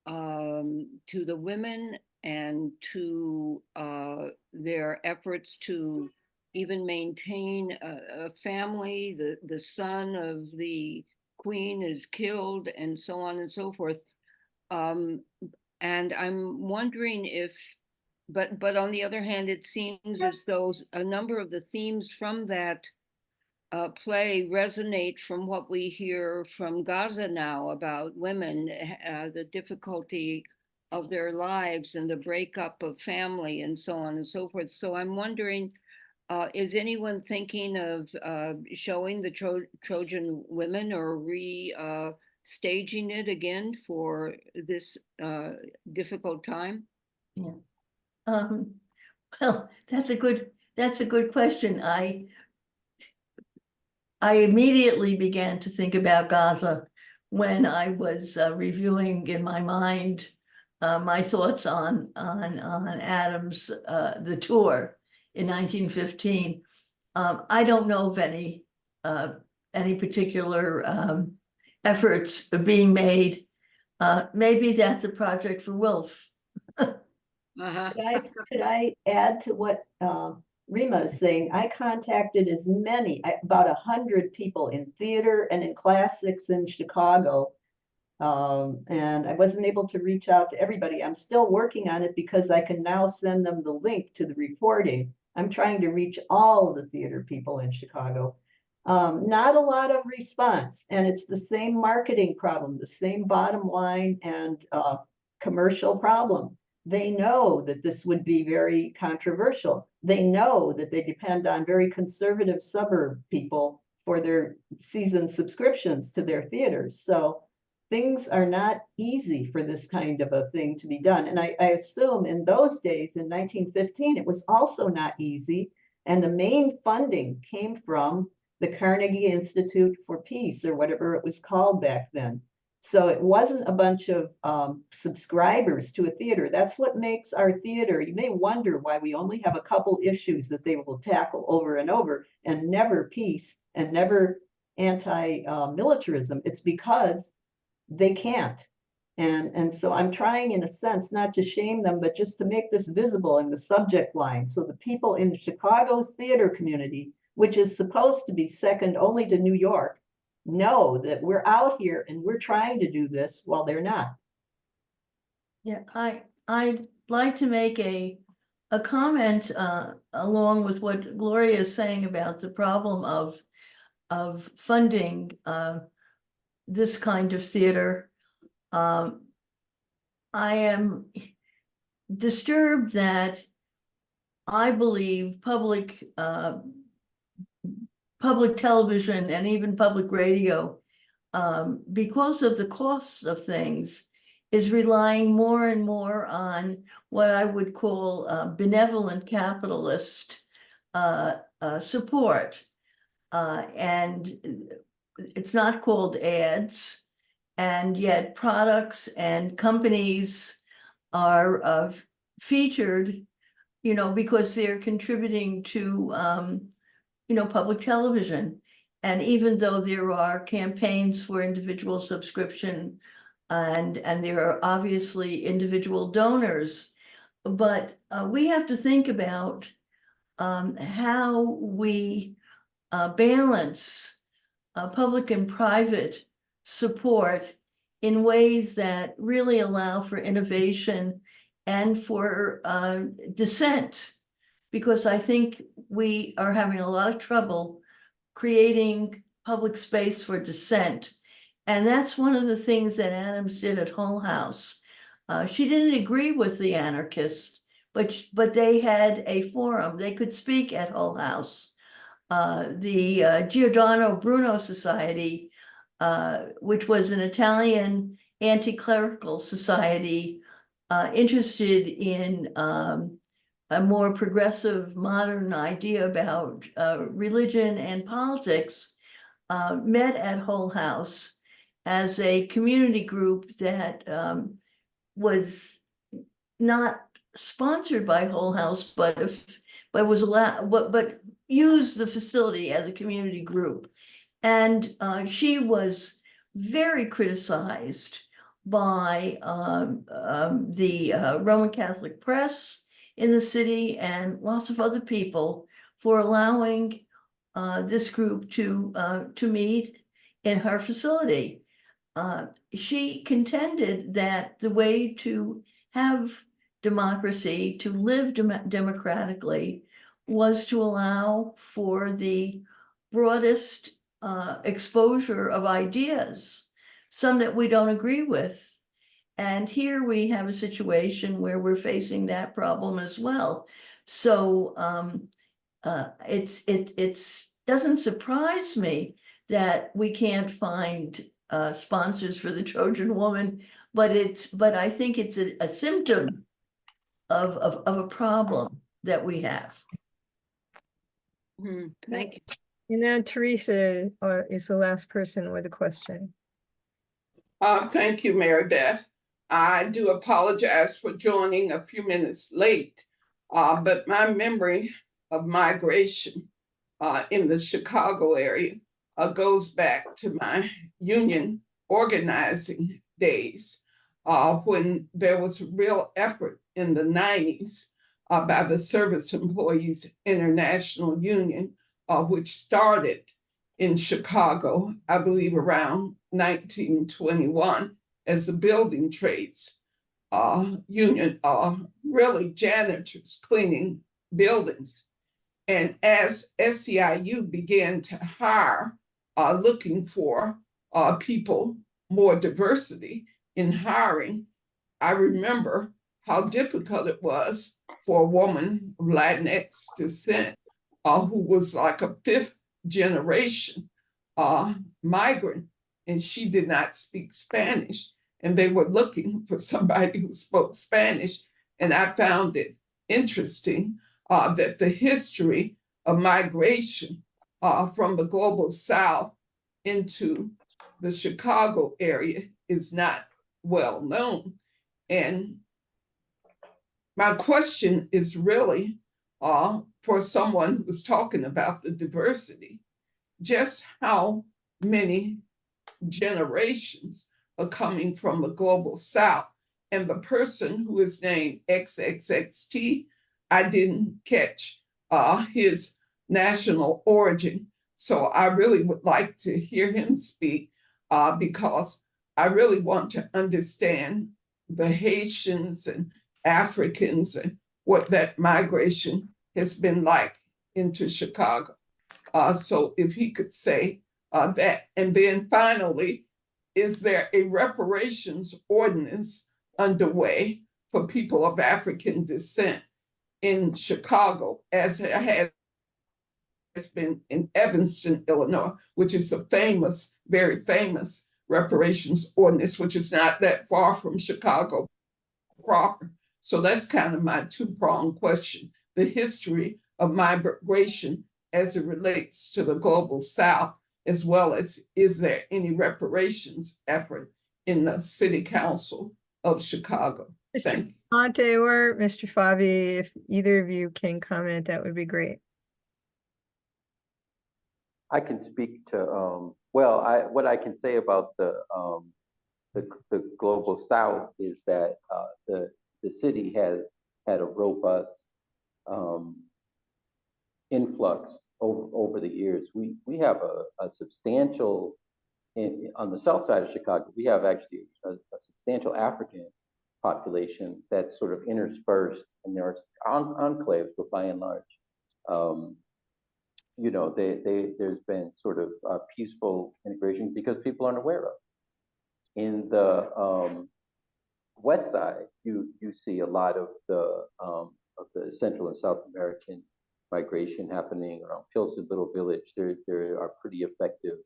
the women and to their efforts to even maintain a family. The son of the queen is killed, and so on and so forth. And I'm wondering if, but on the other hand, it seems as though a number of the themes from that play resonate from what we hear from Gaza now about women, the difficulty of their lives and the breakup of family and so on and so forth. So I'm wondering, is anyone thinking of showing the Trojan Women or staging it again for this difficult time? Yeah. Well, that's a good question. I immediately began to think about Gaza when I was reviewing in my mind my thoughts on Adams' the tour in 1915. I don't know of any particular efforts being made. Maybe that's a project for WILPF. Could I add to what Rima is saying? I contacted about 100 people in theater and in classics in Chicago. And I wasn't able to reach out to everybody. I'm still working on it because I can now send them the link to the recording. I'm trying to reach all of the theater people in Chicago. Not a lot of response, and it's the same marketing problem, the same bottom line and commercial problem. They know that this would be very controversial. They know that they depend on very conservative suburb people for their season subscriptions to their theaters. So things are not easy for this kind of a thing to be done. And I assume in those days, in 1915, it was also not easy. And the main funding came from the Carnegie Institute for Peace, or whatever it was called back then. So it wasn't a bunch of subscribers to a theater. That's what makes our theater. You may wonder why we only have a couple issues that they will tackle over and over, and never peace and never anti-militarism. It's because they can't. And so I'm trying, in a sense, not to shame them, but just to make this visible in the subject line. So the people in Chicago's theater community, which is supposed to be second only to New York, know that we're out here and we're trying to do this while they're not. Yeah, I'd like to make a comment along with what Gloria is saying about the problem of funding this kind of theater. I am disturbed that I believe public television and even public radio, because of the costs of things, is relying more and more on what I would call benevolent capitalist support. And it's not called ads, and yet products and companies are featured, because they're contributing to, public television. And even though there are campaigns for individual subscription and there are obviously individual donors, but we have to think about how we balance public and private support in ways that really allow for innovation and for dissent, because I think we are having a lot of trouble creating public space for dissent. And that's one of the things that Adams did at Hull House. She didn't agree with the anarchists, but they had a forum. They could speak at Hull House. The Giordano Bruno Society, which was an Italian anti-clerical society interested in a more progressive, modern idea about religion and politics, met at Hull House. as a community group that was not sponsored by Whole House, but was allowed, but used the facility as a community group. And she was very criticized by the Roman Catholic press in the city and lots of other people for allowing this group to meet in her facility. She contended that the way to have democracy, to live democratically, was to allow for the broadest exposure of ideas, some that we don't agree with. And here we have a situation where we're facing that problem as well. So it doesn't surprise me that we can't find sponsors for the Trojan Woman, but I think it's a symptom of a problem that we have. Thank you. And now Teresa is the last person with a question. Thank you, Mary Beth. I do apologize for joining a few minutes late, but my memory of migration in the Chicago area goes back to my union organizing days, when there was a real effort in the 90s by the Service Employees International Union, which started in Chicago, I believe around 1921, as the building trades union, really janitors cleaning buildings. And as SEIU began to hire, looking for people, more diversity in hiring, I remember how difficult it was for a woman of Latinx descent who was like a fifth generation migrant, and she did not speak Spanish. And they were looking for somebody who spoke Spanish. And I found it interesting that the history of migration from the global South into the Chicago area is not well known. And my question is really for someone who's talking about the diversity, just how many generations are coming from the global South? And the person who is named XXXT, I didn't catch his national origin. So I really would like to hear him speak because I really want to understand the Haitians and Africans and what that migration has been like into Chicago. So if he could say that. And then finally, is there a reparations ordinance underway for people of African descent in Chicago, as it has been in Evanston, Illinois, which is a famous, very famous reparations ordinance, which is not that far from Chicago proper. So that's kind of my two-pronged question: the history of migration as it relates to the global South, as well as is there any reparations effort in the City Council of Chicago? Thank you. Mr. Ponte or Mr. Favi, if either of you can comment, that would be great. I can speak to, well, what I can say about the global South is that the city has had a robust influx over the years. We have a substantial, on the south side of Chicago, we have actually a substantial African population that's sort of interspersed, and there are enclaves, but by and large, you know, there's been sort of peaceful integration because people aren't aware of. In the west side, you see a lot of the Central and South American migration happening around Pilsen Little Village. There are pretty effective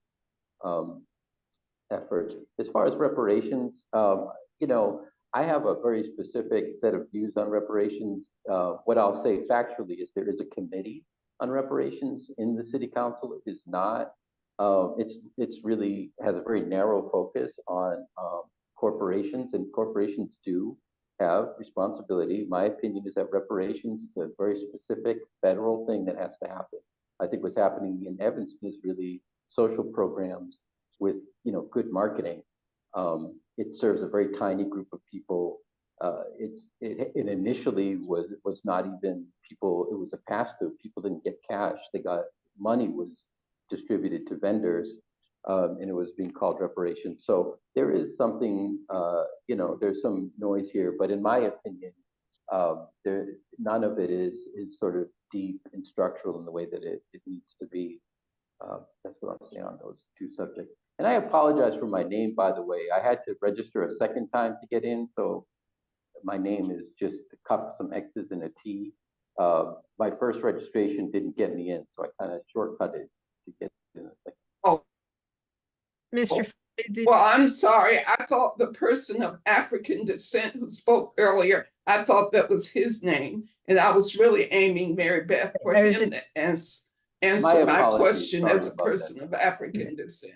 efforts. As far as reparations, you know, I have a very specific set of views on reparations. What I'll say factually is there is a committee on reparations in the city council. It is not It's really has a very narrow focus on corporations, and corporations do have responsibility. My opinion is that reparations is a very specific federal thing that has to happen. I think what's happening in Evanston is really social programs with good marketing. It serves a very tiny group of people. It initially was not even people. It was a pass through. People didn't get cash. They got money was distributed to vendors, and it was being called reparations. So there is something, there's some noise here, but in my opinion, there none of it is sort of deep and structural in the way that it needs to be. That's what I'll say on those two subjects. And I apologize for my name, by the way. I had to register a second time to get in, so my name is just some X's and a T. My first registration didn't get me in, so I kind of shortcut it to get in a second. Oh, Mr. well, I'm sorry. I thought the person of African descent who spoke earlier, I thought that was his name. And I was really aiming Mary Beth for him to answer my question as a person of African descent.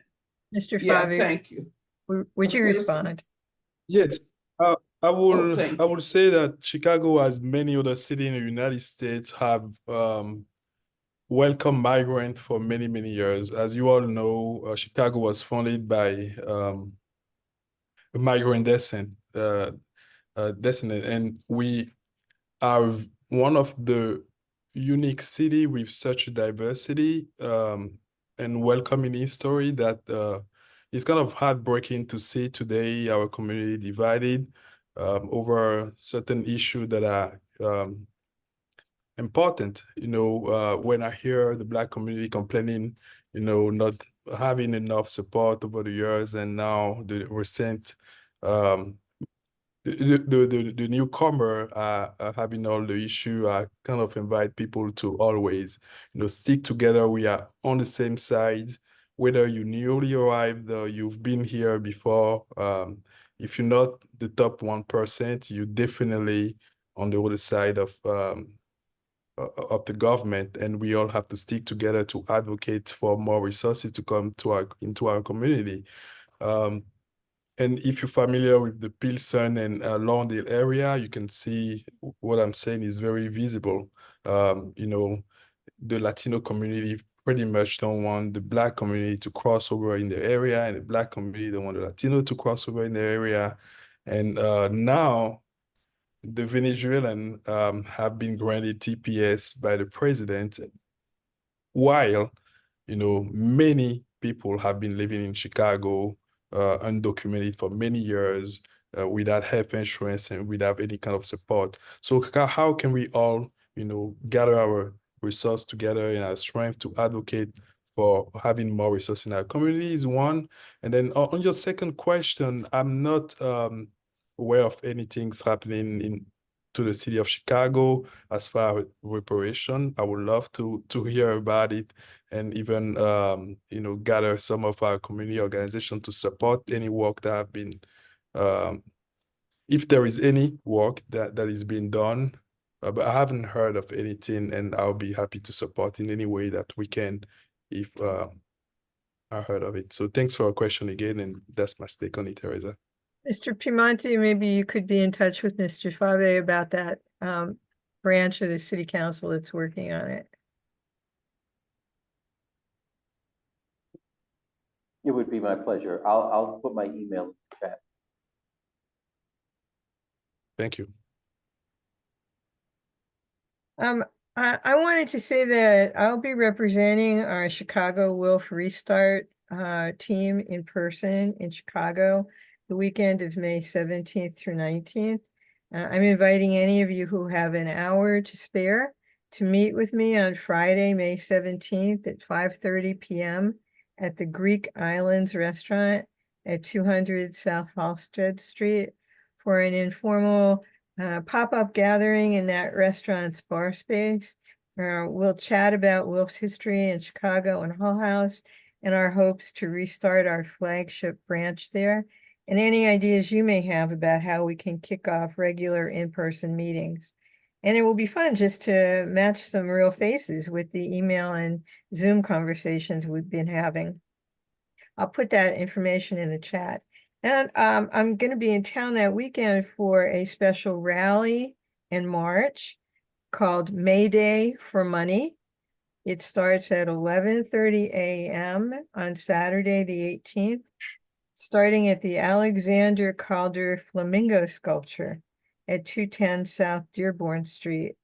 Mr. Yeah, Favi, thank you. would you respond? Yes, I will. thank I will say that Chicago, as many other cities in the United States, have welcomed migrants for many, many years. As you all know, Chicago was founded by a migrant descent, and we are one of the unique city with such a diversity and welcoming history that it's kind of heartbreaking to see today our community divided over certain issues that are important. When I hear the Black community complaining, not having enough support over the years, and now the recent the newcomer having all the issue, I kind of invite people to always, stick together. We are on the same side, whether you newly arrived or you've been here before. If you're not the top 1%, you definitely on the other side of the government, and we all have to stick together to advocate for more resources to come into our community. And if you're familiar with the Pilsen and Lawndale area, you can see what I'm saying is very visible. The Latino community pretty much don't want the Black community to cross over in the area, and the Black community don't want the Latino to cross over in the area. And now the Venezuelan have been granted TPS by the president, while many people have been living in Chicago undocumented for many years without health insurance and without any kind of support. So how can we all, gather our resources together and our strength to advocate for having more resources in our community is one. And then on your second question, I'm not aware of anything happening to the city of Chicago as far as reparation. I would love to hear about it, and even gather some of our community organizations to support any work that have been, if there is any work that is being done, but I haven't heard of anything, and I'll be happy to support in any way that we can if I heard of it. So thanks for your question again, and that's my take on it, Teresa. Mr. Piemonte, maybe you could be in touch with Mr. Fave about that branch of the city council that's working on it. It would be my pleasure. I'll put my email in the chat. Thank you. I wanted to say that I'll be representing our Chicago WILPF Restart team in person in Chicago the weekend of May 17th through 19th. I'm inviting any of you who have an hour to spare to meet with me on Friday, May 17th at 5:30 p.m. at the Greek Islands Restaurant at 200 South Halsted Street for an informal pop-up gathering in that restaurant's bar space. We'll chat about WILPF's history in Chicago and Hull House and our hopes to restart our flagship branch there, and any ideas you may have about how we can kick off regular in-person meetings. And it will be fun just to match some real faces with the email and Zoom conversations we've been having. I'll put that information in the chat. And I'm going to be in town that weekend for a special rally in March called May Day for Money. It starts at 11:30 a.m. on Saturday, the 18th, starting at the Alexander Calder Flamingo Sculpture at 210 South Dearborn Street.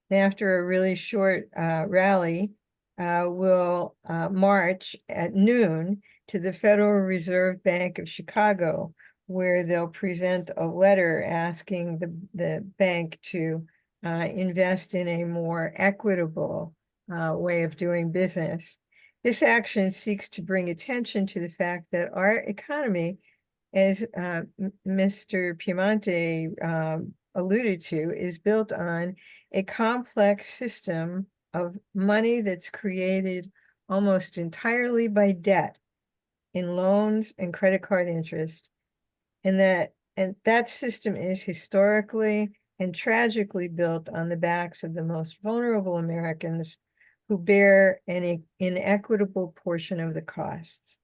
And after a really short rally, we'll march at noon to the Federal Reserve Bank of Chicago, where they'll present a letter asking the bank to invest in a more equitable way of doing business. This action seeks to bring attention to the fact that our economy, as Mr. Piemonte alluded to, is built on a complex system of money that's created almost entirely by debt in loans and credit card interest. And that system is historically and tragically built on the backs of the most vulnerable Americans who bear an inequitable portion of the costs.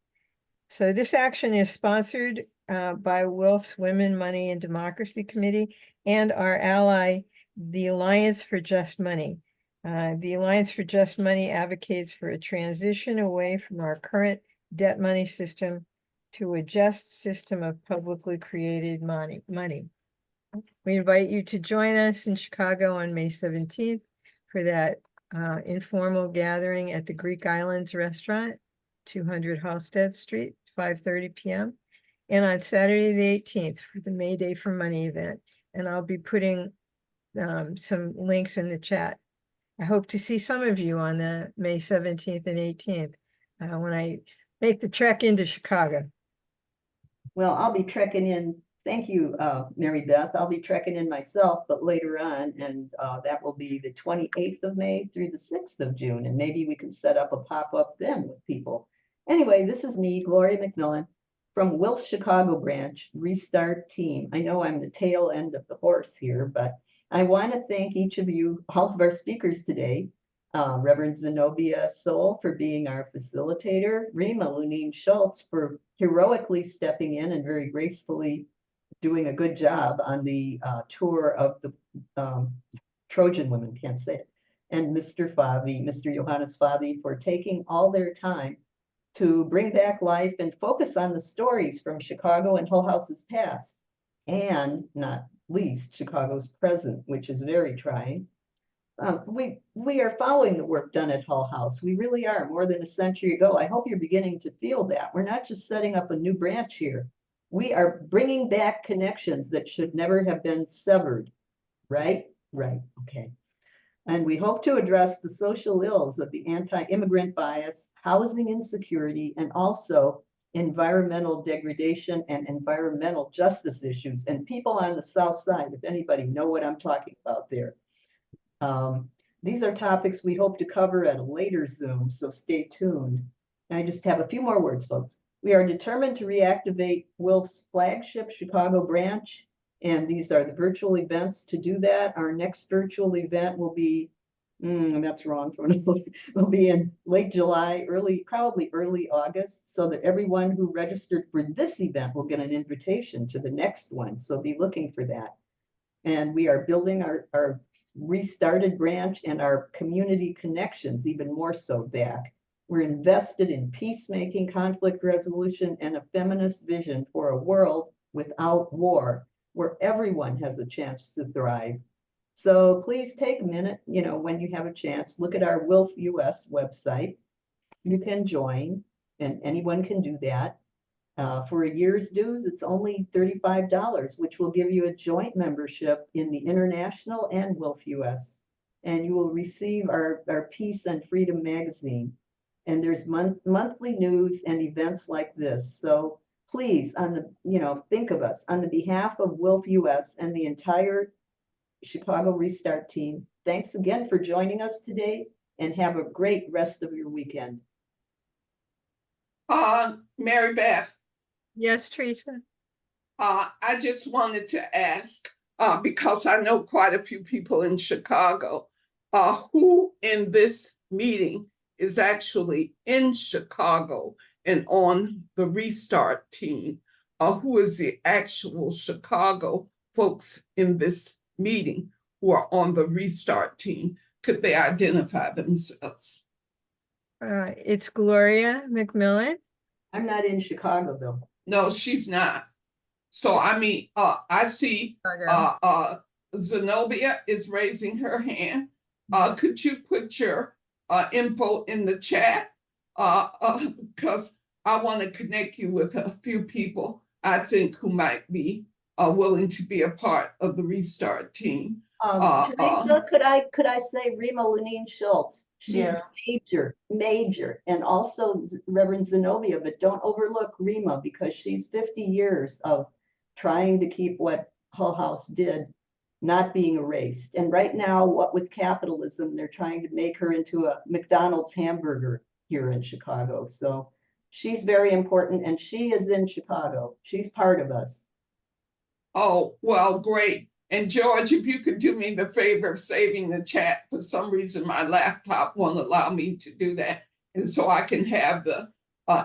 So this action is sponsored by WILPF's Women, Money, and Democracy Committee and our ally, the Alliance for Just Money. The Alliance for Just Money advocates for a transition away from our current debt money system to a just system of publicly created money. We invite you to join us in Chicago on May 17th for that informal gathering at the Greek Islands Restaurant, 200 Halsted Street, 5:30 p.m. And on Saturday, the 18th for the May Day for Money event. And I'll be putting some links in the chat. I hope to see some of you on the May 17th and 18th when I make the trek into Chicago. Well, I'll be trekking in. Thank you, Mary Beth. I'll be trekking in myself, but later on, and that will be the 28th of May through the 6th of June. And maybe we can set up a pop-up then with people. Anyway, this is me, Gloria McMillan, from WILPF Chicago branch, Restart Team. I know I'm the tail end of the horse here, but I want to thank each of you, all of our speakers today, Reverend Zenobia Soul for being our facilitator, Rima Lunine Schultz for heroically stepping in and very gracefully doing a good job on the tour of the Trojan women, can't say it, and Mr. Johannes Favi for taking all their time to bring back life and focus on the stories from Chicago and Hull House's past, and not least Chicago's present, which is very trying. We are following the work done at Hull House. We really are, more than a century ago. I hope you're beginning to feel that. We're not just setting up a new branch here. We are bringing back connections that should never have been severed, right? Right, okay. And we hope to address the social ills of the anti-immigrant bias, housing insecurity, and also environmental degradation and environmental justice issues. And people on the South Side, if anybody know what I'm talking about there. These are topics we hope to cover at a later Zoom, so stay tuned. And I just have a few more words, folks. We are determined to reactivate WILPF's flagship Chicago branch, and these are the virtual events to do that. Our next virtual event will be, that's wrong, will be in late July, probably early August, so that everyone who registered for this event will get an invitation to the next one, so be looking for that. And we are building our restarted branch and our community connections even more so back. We're invested in peacemaking, conflict resolution, and a feminist vision for a world without war, where everyone has a chance to thrive. So please take a minute, when you have a chance, look at our WILPF US website. You can join, and anyone can do that. For a year's dues, it's only $35, which will give you a joint membership in the International and WILPF US. And you will receive our Peace and Freedom magazine. And there's monthly news and events like this. So please, think of us on the behalf of WILPF US and the entire Chicago Restart team. Thanks again for joining us today, and have a great rest of your weekend. Mary Beth. Yes, Teresa. I just wanted to ask, because I know quite a few people in Chicago, who in this meeting is actually in Chicago and on the Restart team, who is the actual Chicago folks in this meeting who are on the Restart team. Could they identify themselves? It's Gloria McMillan. I'm not in Chicago though. No, she's not. So I mean, I see Zenobia is raising her hand. Could you put your info in the chat? Because I want to connect you with a few people I think who might be willing to be a part of the Restart team. Teresa, could I say Rima Lenine Schultz? She's major, and also Reverend Zenobia, but don't overlook Rima because she's 50 years of trying to keep what Hull House did not being erased. And right now, what with capitalism, they're trying to make her into a McDonald's hamburger here in Chicago. So she's very important, and she is in Chicago. She's part of us. Oh, well, great. And George, if you could do me the favor of saving the chat, for some reason my laptop won't allow me to do that. And so I can have the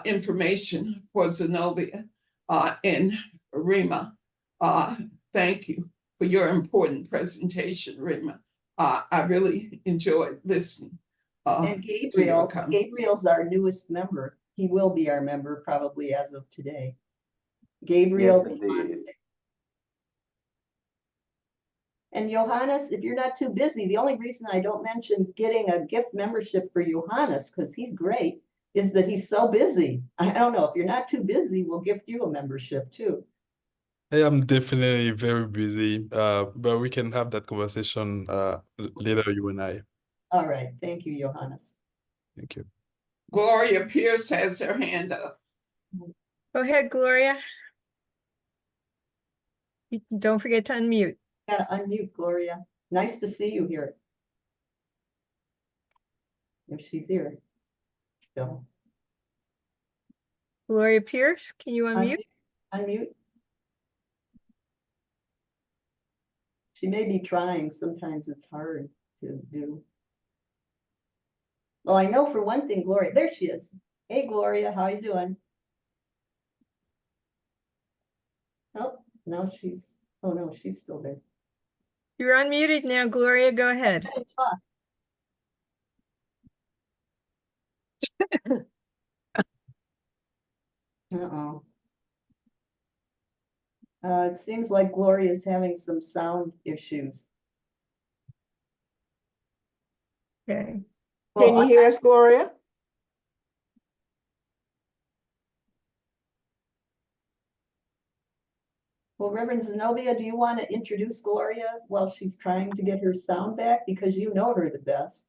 information for Zenobia and Rima. Thank you for your important presentation, Rima. I really enjoyed listening. And Gabriel's our newest member. He will be our member probably as of today. Gabriel. Yes, and Johannes, if you're not too busy, the only reason I don't mention getting a gift membership for Johannes, because he's great, is that he's so busy. I don't know, if you're not too busy, we'll gift you a membership too. Hey, I'm definitely very busy, but we can have that conversation later, you and I. All right, thank you, Johannes. Thank you. Gloria Pierce has her hand up. Go ahead, Gloria. Don't forget to unmute. Gotta unmute, Gloria. Nice to see you here. If she's here still. Gloria Pierce, can you unmute? Unmute. She may be trying. Sometimes it's hard to do. Well, I know for one thing, Gloria, there she is. Hey, Gloria, how you doing? Oh, no, oh no, she's still there. You're unmuted now, Gloria, go ahead. Uh-oh. It seems like Gloria is having some sound issues. Okay. Can you hear us, Gloria? Well, Reverend Zenobia, do you want to introduce Gloria while she's trying to get her sound back? Because you know her the best.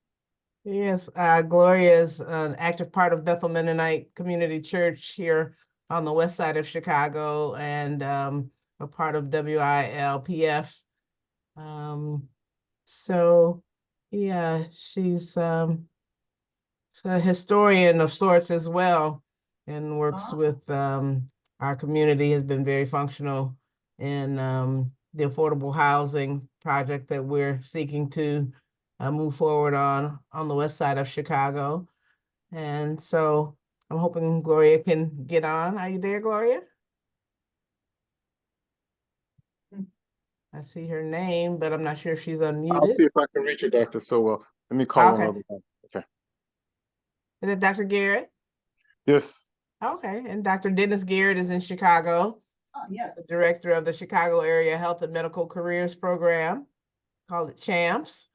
Yes, Gloria is an active part of Bethel Mennonite Community Church here on the west side of Chicago, and a part of WILPF. So yeah, she's a historian of sorts as well, and works with our community, has been very functional in the affordable housing project that we're seeking to move forward on the west side of Chicago. And so I'm hoping Gloria can get on. Are you there, Gloria? I see her name, but I'm not sure if she's unmuted. I'll see if I can reach her, Dr. Sowell. Let me call on her. Okay. Is it Dr. Garrett? Yes. Okay, and Dr. Dennis Garrett is in Chicago. Oh, yes. The director of the Chicago Area Health and Medical Careers Program, called it CHAMPS.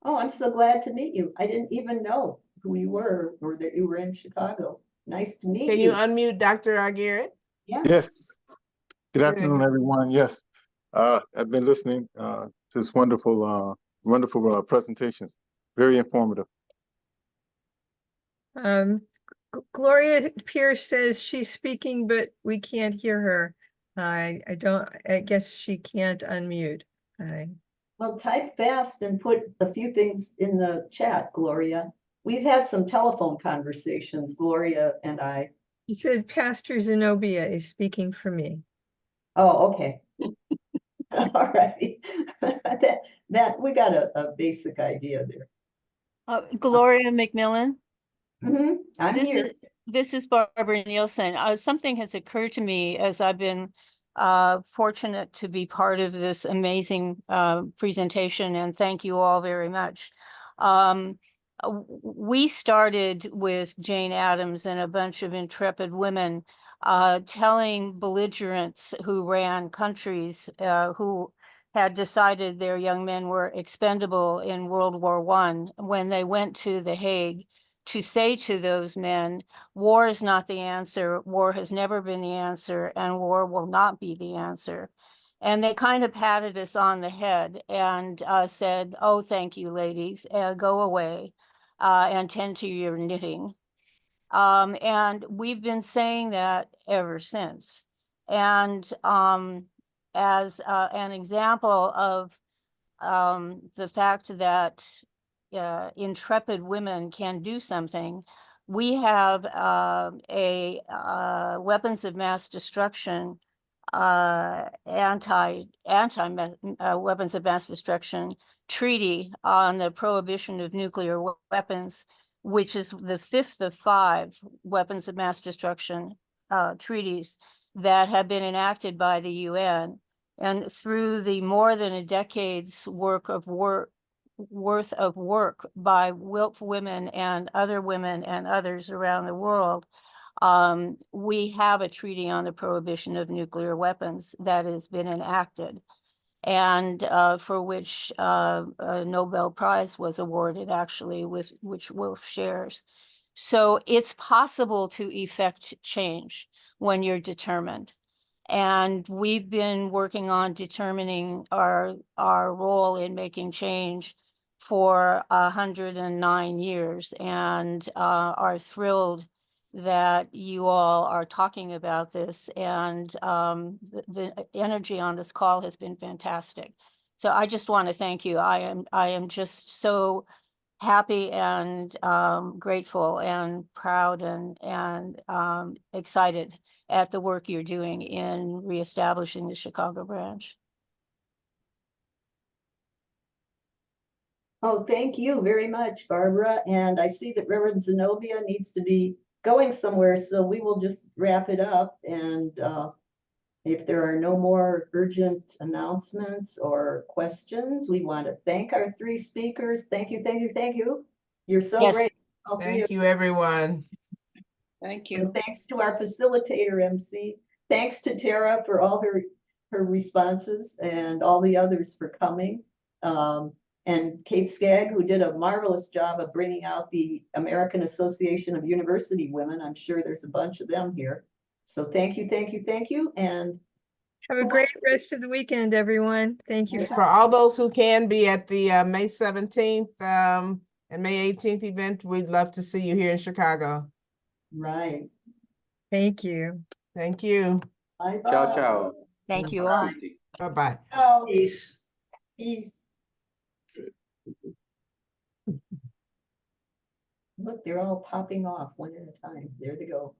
Oh, I'm so glad to meet you. I didn't even know who you were or that you were in Chicago. Nice to meet you. Can you unmute Dr. Garrett? Yeah. Yes. Good afternoon, everyone. Yes. I've been listening to this wonderful presentations. Very informative. Gloria Pierce says she's speaking, but we can't hear her. I guess she can't unmute. Well, type fast and put a few things in the chat, Gloria. We've had some telephone conversations, Gloria and I. You said Pastor Zenobia is speaking for me. Oh, okay. All right. that we got a basic idea there. Gloria McMillan. I'm This here. is, this is Barbara Nielsen. Something has occurred to me as I've been fortunate to be part of this amazing presentation, and thank you all very much. We started with Jane Addams and a bunch of intrepid women telling belligerents who ran countries who had decided their young men were expendable in World War I when they went to The Hague to say to those men, war is not the answer, war has never been the answer, and war will not be the answer. And they kind of patted us on the head and said, oh, thank you, ladies, go away and tend to your knitting. And we've been saying that ever since. And as an example of the fact that intrepid women can do something, we have a weapons of mass destruction, anti weapons of mass destruction treaty on the prohibition of nuclear weapons, which is the 5th of 5 weapons of mass destruction treaties that have been enacted by the UN. And through the more than a decade's worth of work by WILPF women and other women and others around the world, we have a treaty on the prohibition of nuclear weapons that has been enacted, and for which a Nobel Prize was awarded, actually, with which WILPF shares. So it's possible to effect change when you're determined. And we've been working on determining our role in making change for 109 years, and are thrilled that you all are talking about this. And the energy on this call has been fantastic. So I just want to thank you. I am just so happy and grateful and proud and excited at the work you're doing in reestablishing the Chicago branch. Oh, thank you very much, Barbara. And I see that Reverend Zenobia needs to be going somewhere, so we will just wrap it up. And if there are no more urgent announcements or questions, we want to thank our 3 speakers. Thank you, thank you, thank you. You're so Yes. great. All 3 of Thank you, everyone. Thank you. you. And thanks to our facilitator, MC. Thanks to Tara for all her responses, and all the others for coming. And Kate Skagg, who did a marvelous job of bringing out the American Association of University Women. I'm sure there's a bunch of them here. So thank you, thank you, thank you. And Have a great rest of the weekend, everyone. Thank you. For all those who can be at the May 17th and May 18th event, we'd love to see you here in Chicago. Right. Thank you. Thank you. Bye-bye. Ciao, ciao. Thank you all. Bye-bye. Ciao. Peace. Peace. Look, they're all popping off one at a time. There they go.